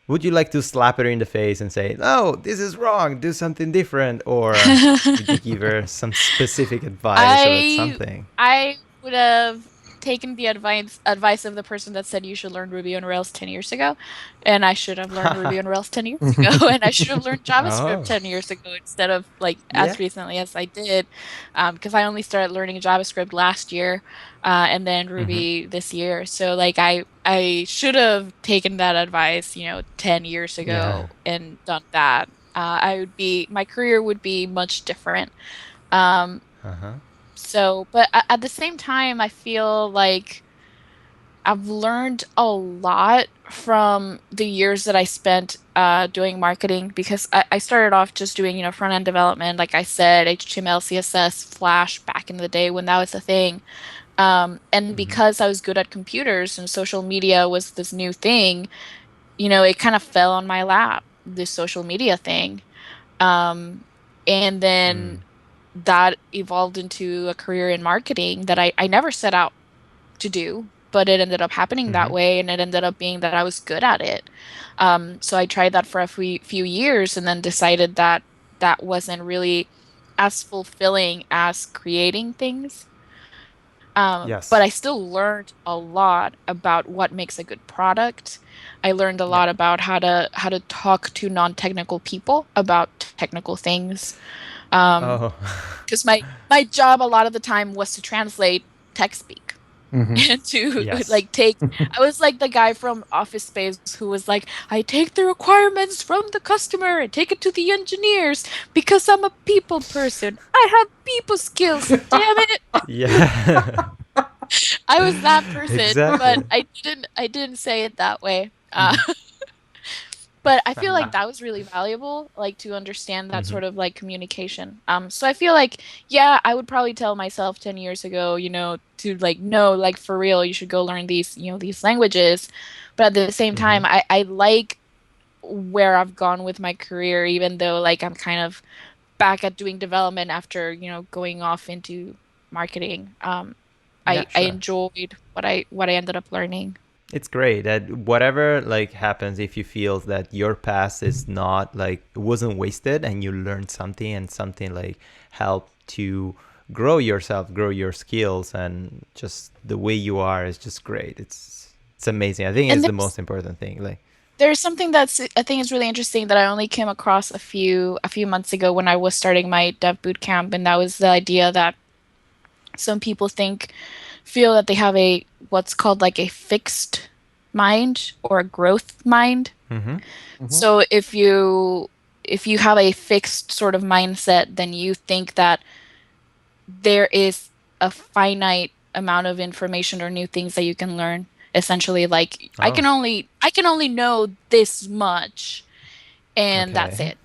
would you like to slap her in the face and say, "No, this is wrong, do something different," or would you give her some specific advice about I something? I would have taken the advice of the person that said you should learn Ruby on Rails 10 years ago, and I should have learned Ruby on Rails 10 years ago, and I should have learned JavaScript Oh, 10 years ago instead of like yeah. as recently as I did, because I only started learning JavaScript last year, and then Ruby this year. So like I should have taken that advice, 10 years Yeah. ago and done that. My career would be much different. Um, Uh-huh. but at the same time, I feel like I've learned a lot from the years that I spent doing marketing because I started off just doing, front end development, like I said, HTML, CSS, Flash back in the day when that was a thing. And because I was good at computers and social media was this new thing, it kind of fell on my lap, this social media thing. Um, and then that evolved into a career in marketing that I never set out to do, but it ended up happening that way, and it ended up being that I was good at it. So I tried that for a few years and then decided that that wasn't really as fulfilling as creating things. But Yes. I still learned a lot about what makes a good product. I learned a Yeah. lot about how to talk to non-technical people about technical things. Um, Oh. because my job a lot of the time was to translate tech speak Hmm. and to Yes. like take I was like the guy from Office Space who was like, I take the requirements from the customer and take it to the engineers because I'm a people person. I have people skills, damn it. Yeah. I was that person, but Exactly. I didn't say it that way. But I feel like that was really valuable, like to understand that sort of like communication. So I feel like, yeah, I would probably tell myself 10 years ago, to like, no, like for real, you should go learn these languages. But at the same time, I like where I've gone with my career, even though like I'm kind of back at doing development after, going off into marketing. I Yeah, I sure. enjoyed what I ended up learning. It's great that whatever like happens, if you feel that your past is not like it wasn't wasted and you learned something, and something like helped to grow yourself, grow your skills, and just the way you are is just great. It's amazing. I think And it's the there's most important thing. Like, There's something that's I think is really interesting that I only came across a few months ago when I was starting my dev boot camp, and that was the idea that some people feel that they have a what's called like a fixed mind or a growth mind. Hmm. So if you have a fixed sort of mindset, then you think that there is a finite amount of information or new things that you can learn. Essentially, like I oh, can only know this much and that's okay. it.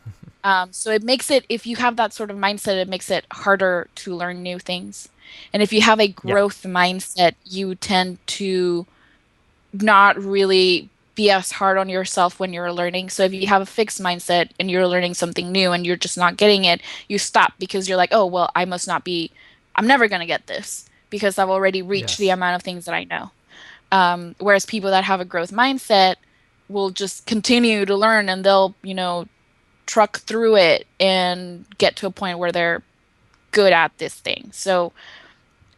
So it makes it, if you have that sort of mindset, it makes it harder to learn new things. And if you have a Yeah. growth mindset, you tend to not really be as hard on yourself when you're learning. So if you have a fixed mindset and you're learning something new and you're just not getting it, you stop because you're like, oh, well, I'm never going to get this because I've already reached the Yes. amount of things that I know. Whereas people that have a growth mindset will just continue to learn and they'll, truck through it and get to a point where they're good at this thing. So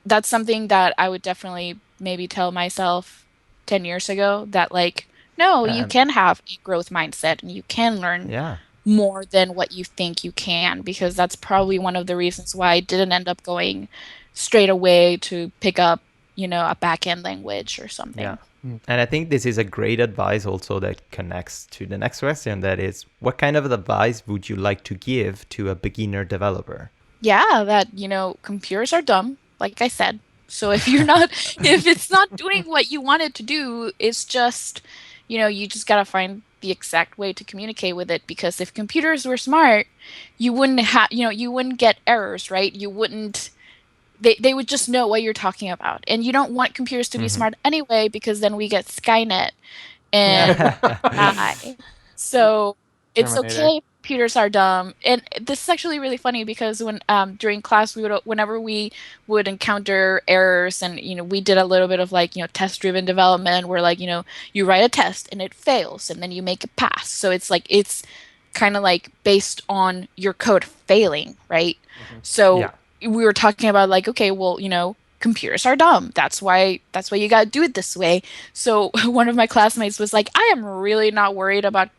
that's something that I would definitely maybe tell myself 10 years ago that, like, no, you Um, can have a growth mindset and you can learn yeah. more than what you think you can, because that's probably one of the reasons why I didn't end up going straight away to pick up, a back end language or Yeah. something. And I think this is a great advice also that connects to the next question. That is, what kind of advice would you like to give to a beginner developer? Yeah, that, computers are dumb, like I said. So if it's not doing what you want it to do, it's just, you just gotta find the exact way to communicate with it. Because if computers were smart, you wouldn't get errors, right? They would just know what you're talking about. And you don't want computers to be smart anyway, because then we get Skynet and AI. So it's Terminator. okay if computers are dumb. And this is actually really funny because when during class whenever we would encounter errors, and we did a little bit of like, test-driven development where like, you write a test and it fails and then you make a pass. So it's kind of like based on your code failing, right? So Yeah. we were talking about like, okay, well, computers are dumb. That's why you got to do it this way. So one of my classmates was like, I am really not worried about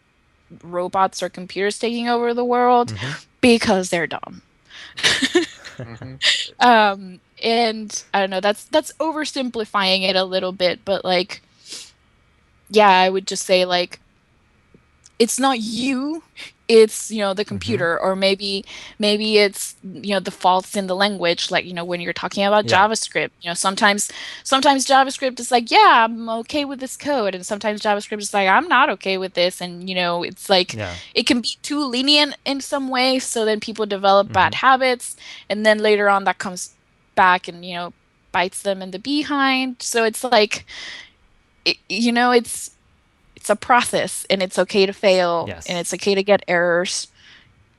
robots or computers taking over the world because they're dumb. And I don't know, that's oversimplifying it a little bit, but like, yeah, I would just say like, it's not you, it's the computer, or maybe it's the faults in the language, like when you're talking about Yeah. JavaScript, sometimes JavaScript is like, yeah, I'm okay with this code, and sometimes JavaScript is like, I'm not okay with this, and it's like Yeah. it can be too lenient in some way, so then people develop bad habits, and then later on that comes back and bites them in the behind. So it's like it's a process, and it's okay to fail, and Yes. it's okay to get errors,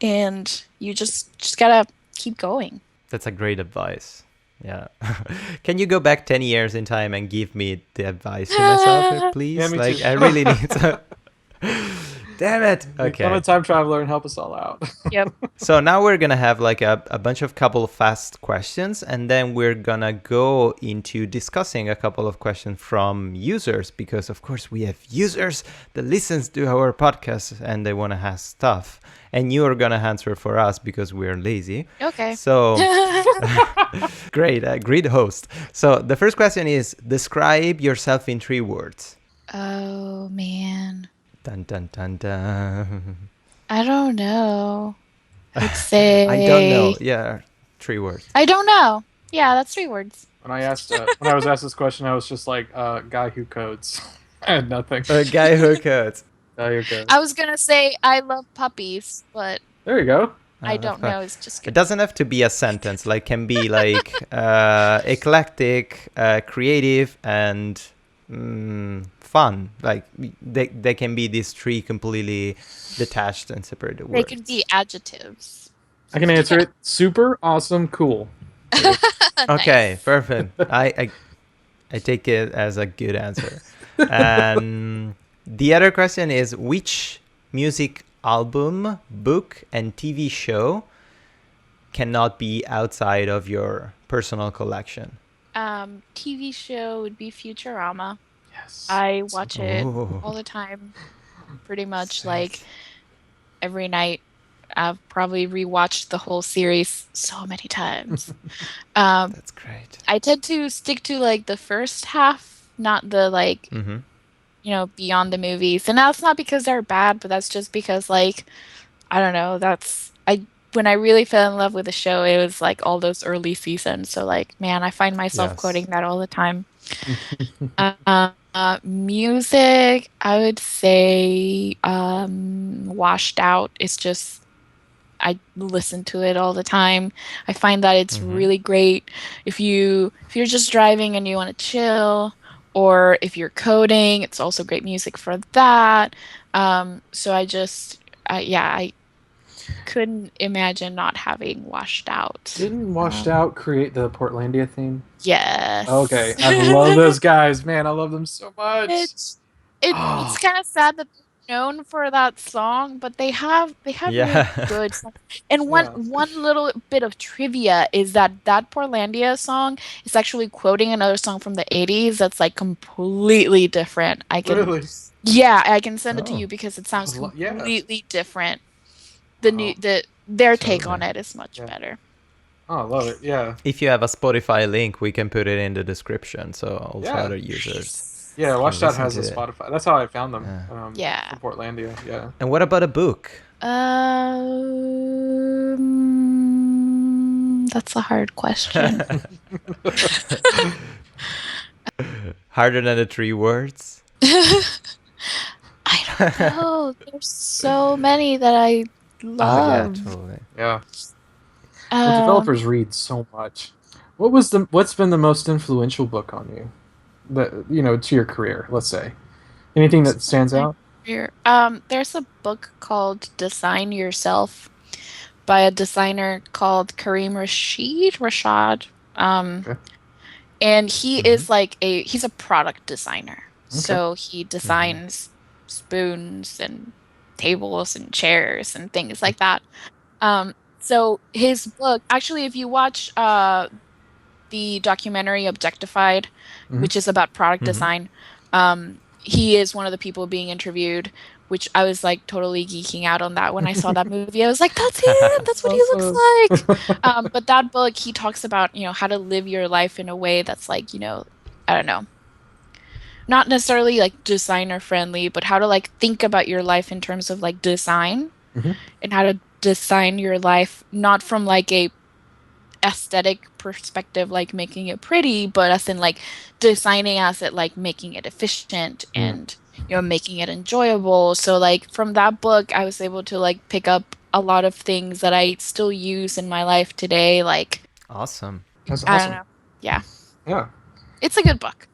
and you just gotta keep going. That's a great advice. Yeah. Can you go back 10 years in time and give me the advice to myself, please? Yeah, me like, too. I really need to. Damn it. Okay. Become a time traveler and help us all out. Yep. So now we're going to have like a couple of fast questions, and then we're going to go into discussing a couple of questions from users, because of course we have users that listens to our podcast and they want to ask stuff. And you are going to answer for us because we're lazy. Okay. So great host. So the first question is, describe yourself in 3 words. Oh man. Dun, dun, dun, dun. I don't know. I'd say I don't know. Yeah, 3 words. I don't know. Yeah, that's 3 words. When I was asked this question, I was just like, guy who codes. I had nothing. A guy who codes. Guy who codes. I was gonna say I love puppies, but There you go. I don't know. It's just It good. doesn't have to be a sentence. Like, can be like eclectic, creative, and fun. Like they can be these 3 completely detached and separated words. They can be adjectives. I can answer it. Super, awesome, cool. Okay, perfect. I take it as a good answer. And the other question is, which music album, book, and TV show cannot be outside of your personal collection? TV show would be Futurama. Yes. I watch it Ooh. all the time, pretty much like every night. I've probably rewatched the whole series so many times. That's great. I tend to stick to like the first half, not the like, beyond the movies. And that's not because they're bad, but that's just because like, I don't know, when I really fell in love with the show, it was like all those early seasons. So like, man, I find myself quoting that all the time. Music, I would say Washed Out. It's just, I listen to it all the time. I find that it's really great if you're just driving and you want to chill, or if you're coding, it's also great music for that. So I couldn't imagine not having Washed Out. Didn't Washed Out create the Portlandia theme? Yes. Okay, I love those guys, man. I love them so much. It's kind of sad that they're known for that song, but they have really good songs. And one little bit of trivia is that Portlandia song is actually quoting another song from the 80s that's like completely different. Really? Yeah, I can send it to you because it sounds completely different. Their take on it is much better. Oh, I love it. Yeah. If you have a Spotify link, we can put it in the description, so also other users. Yeah, You can Watchdot listen has to a it. Spotify. That's how I found them. Yeah. From Portlandia. Yeah. And what about a book? That's a hard question. Harder than the 3 words? I don't know. There's so many that I Oh yeah, love. totally. Yeah. Well, Um, developers read so much. What's been the most influential book on you? That to your career, let's say. Anything that stands my out? career. There's a book called Design Yourself by a designer called Kareem Rashad. Um, Okay. and he Mm-hmm. is like he's a product designer. Okay. So he Mm-hmm. designs spoons and tables and chairs and things like that. So his book, actually, if you watch the documentary Objectified, Hmm. which is about product Mm-hmm. design, he is one of the people being interviewed, which I was like totally geeking out on that when I saw that movie. I was like, that's him, that's what he looks Awesome. like. But that book, he talks about, how to live your life in a way that's like, I don't know, not necessarily like designer friendly, but how to like think about your life in terms of like design Hmm. and how to design your life not from like a aesthetic perspective, like making it pretty, but as in like designing as it like making it efficient Mm. and making it enjoyable. So like from that book, I was able to like pick up a lot of things that I still use in my life today. Like Awesome. That's I don't awesome. know. Yeah, Yeah. it's a good book.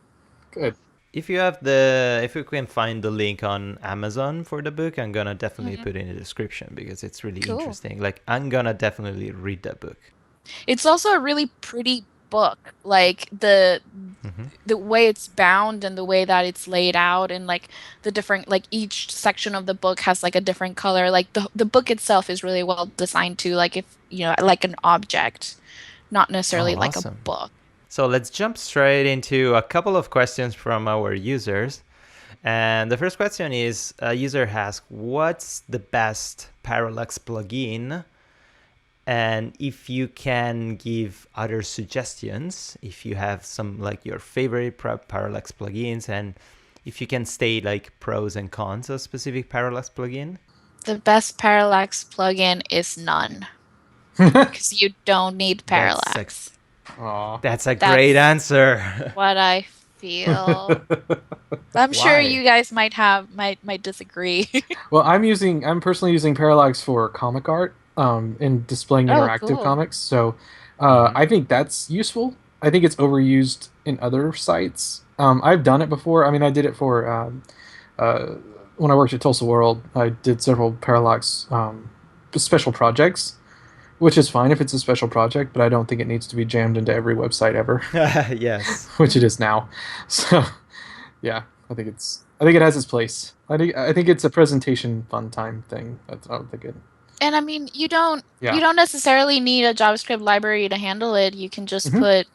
Good. If you can find the link on Amazon for the book, I'm gonna definitely Mhm. put it in the description because it's really Cool. interesting. Like I'm gonna definitely read that book. It's also a really pretty book. Like the way it's bound and the way that it's laid out and like the different like each section of the book has like a different color. Like the book itself is really well designed to like if like an object, not Oh, necessarily like a awesome. book. So let's jump straight into a couple of questions from our users. And the first question is a user asks, what's the best parallax plugin? And if you can give other suggestions, if you have some like your favorite parallax plugins, and if you can state like pros and cons of specific parallax plugin. The best parallax plugin is none because you don't need That's a parallax. Aw. that's a great That's answer. what I feel. I'm sure Why? you guys might disagree. Well, I'm personally using Parallax for comic art, and displaying Oh, interactive cool. comics. So, Mm-hmm. I think that's useful. I think it's overused in other sites. I've done it before. I mean, I did it for uh, when I worked at Tulsa World. I did several Parallax special projects, which is fine if it's a special project, but I don't think it needs to be jammed into every website ever, Yes. which it is now. So, yeah, I think it has its place. I think it's a presentation fun time thing. That's I don't think it. And I mean, you Yeah. don't necessarily need a JavaScript library to handle it. You can just Hmm. put,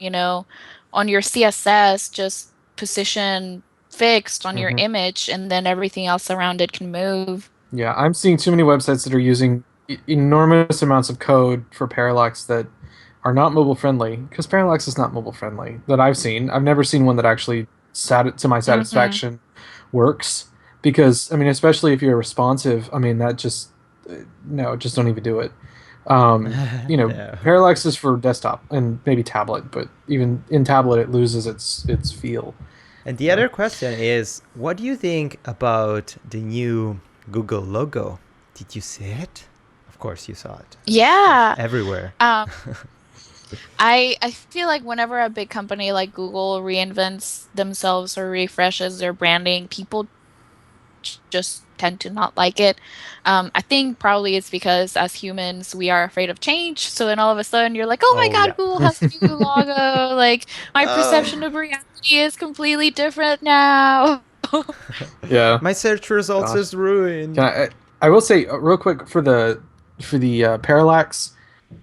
on your CSS, just position fixed on your Hmm. image, and then everything else around it can move. Yeah, I'm seeing too many websites that are using enormous amounts of code for Parallax that are not mobile friendly because Parallax is not mobile friendly that I've seen. I've never seen one that actually to my Hmm. satisfaction works because I mean, especially if you're responsive, I mean that just no, just don't even do it. No. Parallax is for desktop and maybe tablet, but even in tablet it loses its feel. And the other question is, what do you think about the new Google logo? Did you see it? Of course you saw it. Like Yeah. everywhere. Um, I feel like whenever a big company like Google reinvents themselves or refreshes their branding, people just tend to not like it. I think probably it's because as humans we are afraid of change. So then all of a sudden you're like, oh my Oh God, yeah. Google has a new logo. Like my perception Oh. of reality is completely different now. Yeah. My search results Gosh. is ruined. Can I will say real quick for the Parallax.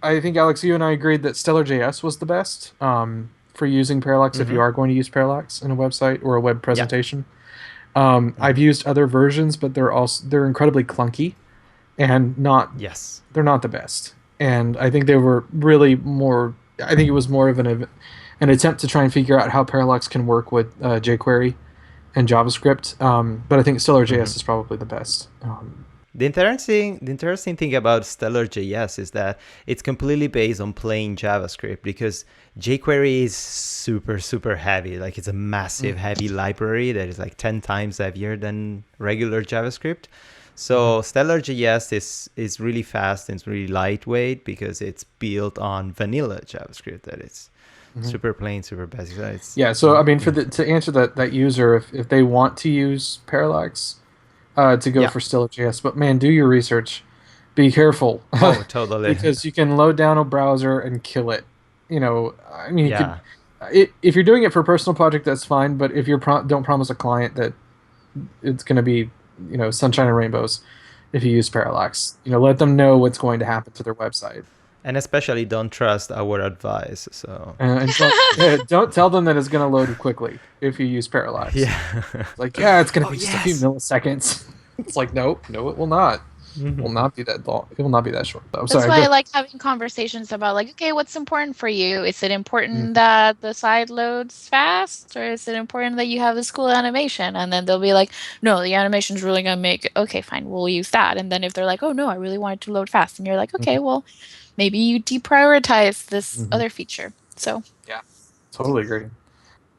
I think Alex, you and I agreed that Stellar.js was the best for using Parallax if Mm-hmm. you are going to use Parallax in a website or a web Yeah. presentation. I've Mm-hmm. used other versions, but they're incredibly clunky and Yes. they're not the best. And I think they were really more. I think it was more of an attempt to try and figure out how Parallax can work with jQuery and JavaScript. But I think Stellar.js is probably the best. The interesting thing about Stellar.js is that it's completely based on plain JavaScript, because jQuery is super, super heavy. Like, it's a massive, heavy library that is like 10 times heavier than regular JavaScript. So Stellar.js is really fast and it's really lightweight because it's built on vanilla JavaScript, that it's super plain, super basic. So So I mean, to answer that user, if they want to use Parallax, to go for Stellar.js. But man, do your research. Be careful. Oh, totally. Because you can load down a browser and kill it. I mean, you Yeah. could. If you're doing it for a personal project, that's fine. But if you don't promise a client that it's going to be, sunshine and rainbows, if you use Parallax, let them know what's going to happen to their website. And especially don't trust our advice. So And don't tell them that it's going to load quickly if you use Parallax. yeah. It's like, it's going to be just a few milliseconds. It's like, no, it will not. It will not be that long. It will not be that short, though. That's why I like having conversations about, like, okay, what's important for you? Is it important that the site loads fast, or is it important that you have this cool animation? And then they'll be like, no, the animation's really gonna make it. Okay, fine, we'll use that. And then if they're like, oh no, I really want it to load fast, and you're like, okay, well, maybe you deprioritize this other feature. So yeah, totally agree.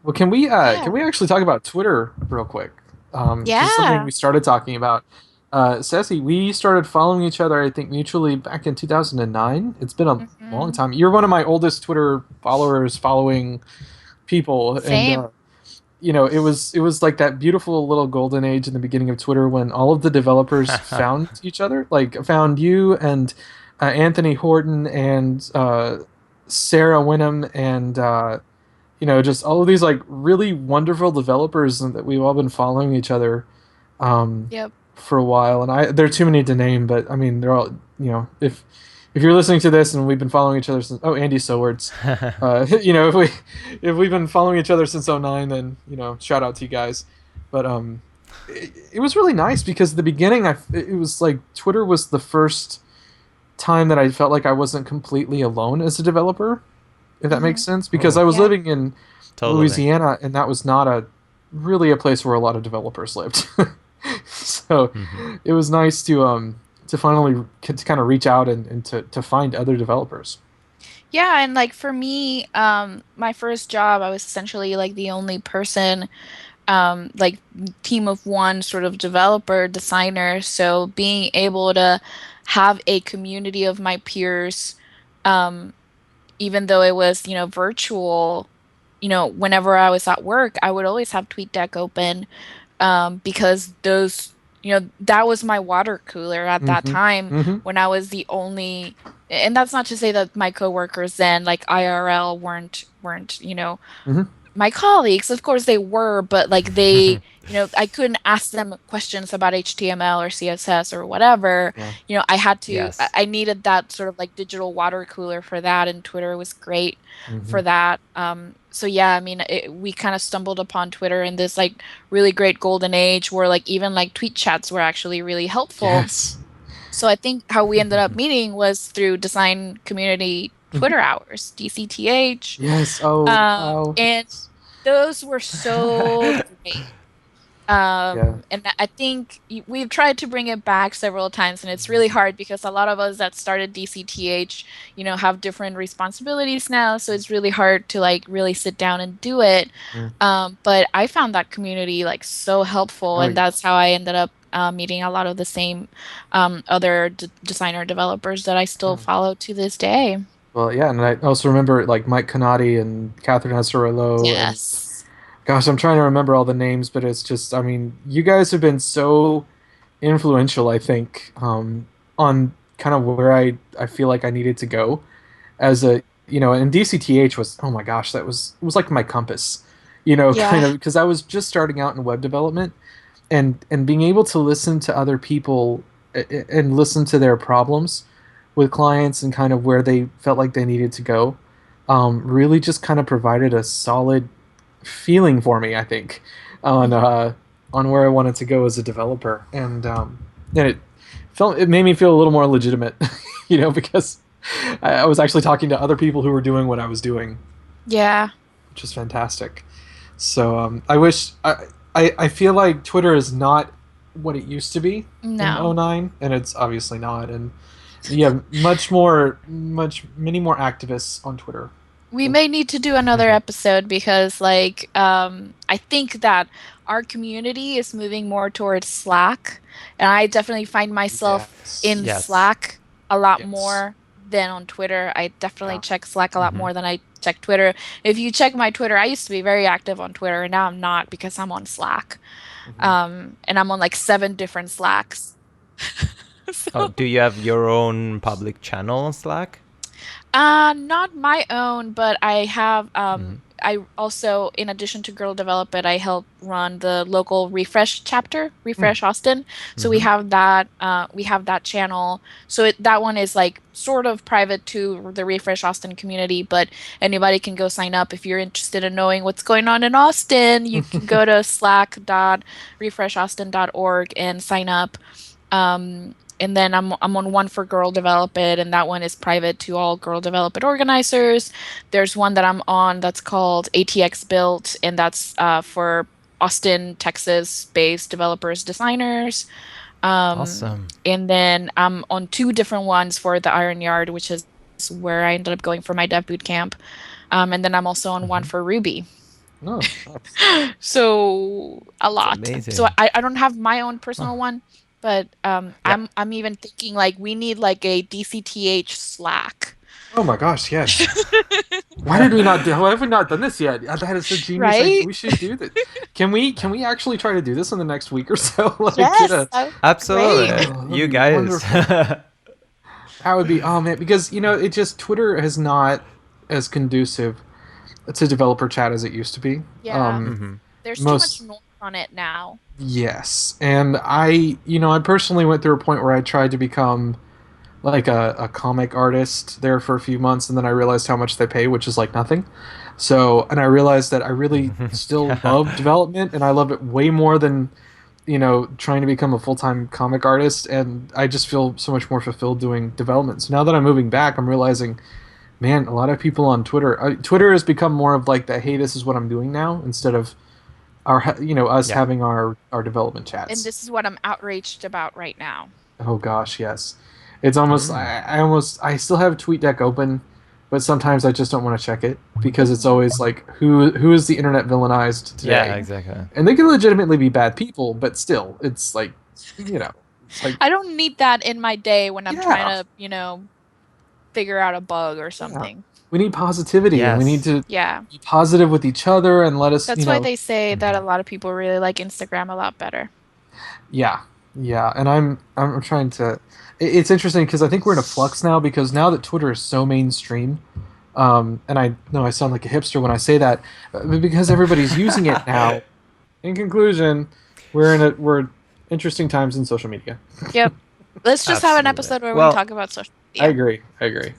Well, can we actually talk about Twitter real quick? Just something we started talking about. Cecy, we started following each other, I think, mutually back in 2009. It's been a long time. You're one of my oldest Twitter followers, following people. Same. And it was like that beautiful little golden age in the beginning of Twitter when all of the developers found each other, like found you and Anthony Horton and Sarah Winham and just all of these like really wonderful developers that we've all been following each other for a while. And there are too many to name, but I mean they're all, if you're listening to this and we've been following each other since Andy Sowards, if we've been following each other since '09, then shout out to you guys. But it was really nice because at the beginning it was like Twitter was the first time that I felt like I wasn't completely alone as a developer, if that makes sense, because I was living in Louisiana, and that was not really a place where a lot of developers lived. So it was nice to finally kind of reach out and to find other developers. Yeah, and like for me, my first job, I was essentially like the only person, like team of one sort of developer, designer. So being able to have a community of my peers, even though it was, virtual, whenever I was at work, I would always have TweetDeck open, because that was my water cooler at that time when I was the only, and that's not to say that my coworkers then, like IRL, weren't, my colleagues. Of course they were, but like they, I couldn't ask them questions about HTML or CSS or whatever. I had to, I needed that sort of like digital water cooler for that, and Twitter was great for that. So yeah, I mean, we kind of stumbled upon Twitter in this like really great golden age where like even like tweet chats were actually really helpful. Yes. So I think how we ended up meeting was through design community Twitter hours, DCTH. Yes. Oh, wow. And those were so great. And I think we've tried to bring it back several times, and it's really hard because a lot of us that started DCTH, have different responsibilities now, so it's really hard to like really sit down and do it. But I found that community like so helpful, and that's how I ended up meeting a lot of the same other designer developers that I still follow to this day. Well, yeah, and I also remember like Mike Canati and Catherine Hesserello. Yes. Gosh, I'm trying to remember all the names, but it's just, I mean, you guys have been so influential, I think, on kind of where I feel like I needed to go as a, and DCTH was, oh my gosh, it was like my compass, kind of, because I was just starting out in web development, and being able to listen to other people and listen to their problems with clients and kind of where they felt like they needed to go, really just kind of provided a solid feeling for me, I think, on where I wanted to go as a developer, and it made me feel a little more legitimate, because I was actually talking to other people who were doing what I was doing. Yeah, Which is fantastic. So I wish I feel like Twitter is not what it used to be in No. '09, and it's obviously not. And yeah, many more activists on Twitter. We may need to do another episode because, like, I think that our community is moving more towards Slack, and I definitely find myself Yes. in Yes. Slack a lot Yes. more than on Twitter. I definitely Yeah. check Slack a lot more than I check Twitter. If you check my Twitter, I used to be very active on Twitter, and now I'm not because I'm on Slack. Hmm. And I'm on like 7 different Slacks. Oh, So do you have your own public channel on Slack? Not my own, but I have I also, in addition to Girl Develop It, I help run the local Refresh chapter, Mm. Refresh Austin. So Mm-hmm. we have that channel. So that one is like sort of private to the Refresh Austin community, but anybody can go sign up if you're interested in knowing what's going on in Austin. You can go to slack.refreshaustin.org and sign up. And then I'm on one for Girl Develop It, and that one is private to all Girl Develop It organizers. There's one that I'm on that's called ATX Built, and that's for Austin, Texas-based developers, designers. Awesome. And then I'm on 2 different ones for the Iron Yard, which is where I ended up going for my dev boot camp. And then I'm also on one for Ruby. Oh, nice. So a It's lot. So amazing. I don't have my own personal Huh. one, but Yeah. I'm even thinking like we need like a DCTH Slack. Oh my gosh, yes. Why did we not do? Why have we not done this yet? That is a genius idea. Right? We should do this. Can we actually try to do this in the next week or so? Like, get Yes, a. that would be great. Absolutely. Oh, that'd You be guys. wonderful. That would be, oh man, because it just Twitter is not as conducive to developer chat as it used to be. Yeah, hmm there's too much Most noise on it now. Yes, and I personally went through a point where I tried to become like a comic artist there for a few months, and then I realized how much they pay, which is like nothing. So, and I realized that I really still love development, and I love it way more than trying to become a full-time comic artist, and I just feel so much more fulfilled doing development. So now that I'm moving back, I'm realizing, man, a lot of people on Twitter has become more of like the, hey, this is what I'm doing now, instead of us Yeah. having our development And chats. this is what I'm outraged about right now. Oh gosh, yes. It's almost I still have TweetDeck open, but sometimes I just don't want to check it because it's always like who is the internet villainized today? Yeah, exactly. And they can legitimately be bad people, but still, it's like it's like I don't need that in my day when I'm trying yeah, to, figure out a bug or yeah. something. We need positivity, and we need Yes. to Yeah. be positive with each other and let us, That's why they say that a lot of people really like Instagram a lot better. yeah, yeah. And I'm trying to. It's interesting because I think we're in a flux now because now that Twitter is so mainstream, and I know I sound like a hipster when I say that, but because everybody's using it now. In conclusion, we're interesting times in social media. Yep. Let's just have an Absolutely. episode where we Well, talk about social I media. agree. I agree.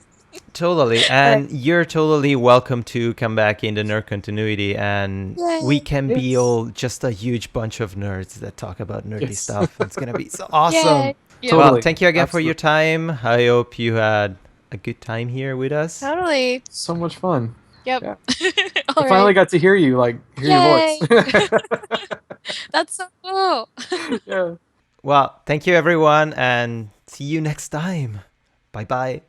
totally. All right. And you're totally welcome to come back in the nerd continuity, and we can be Yes. all just a huge bunch of nerds that talk about nerdy Yes. stuff. It's going to be so awesome. Yay. Yeah. Totally. Well, thank you again for your Absolutely. time. I hope you had a good time here with us. Totally. So much fun. Yep. Yeah. All I finally right. got to hear you, like hear Yay. your voice. That's so cool. Yeah. Well, thank you everyone, and see you next time. Bye bye.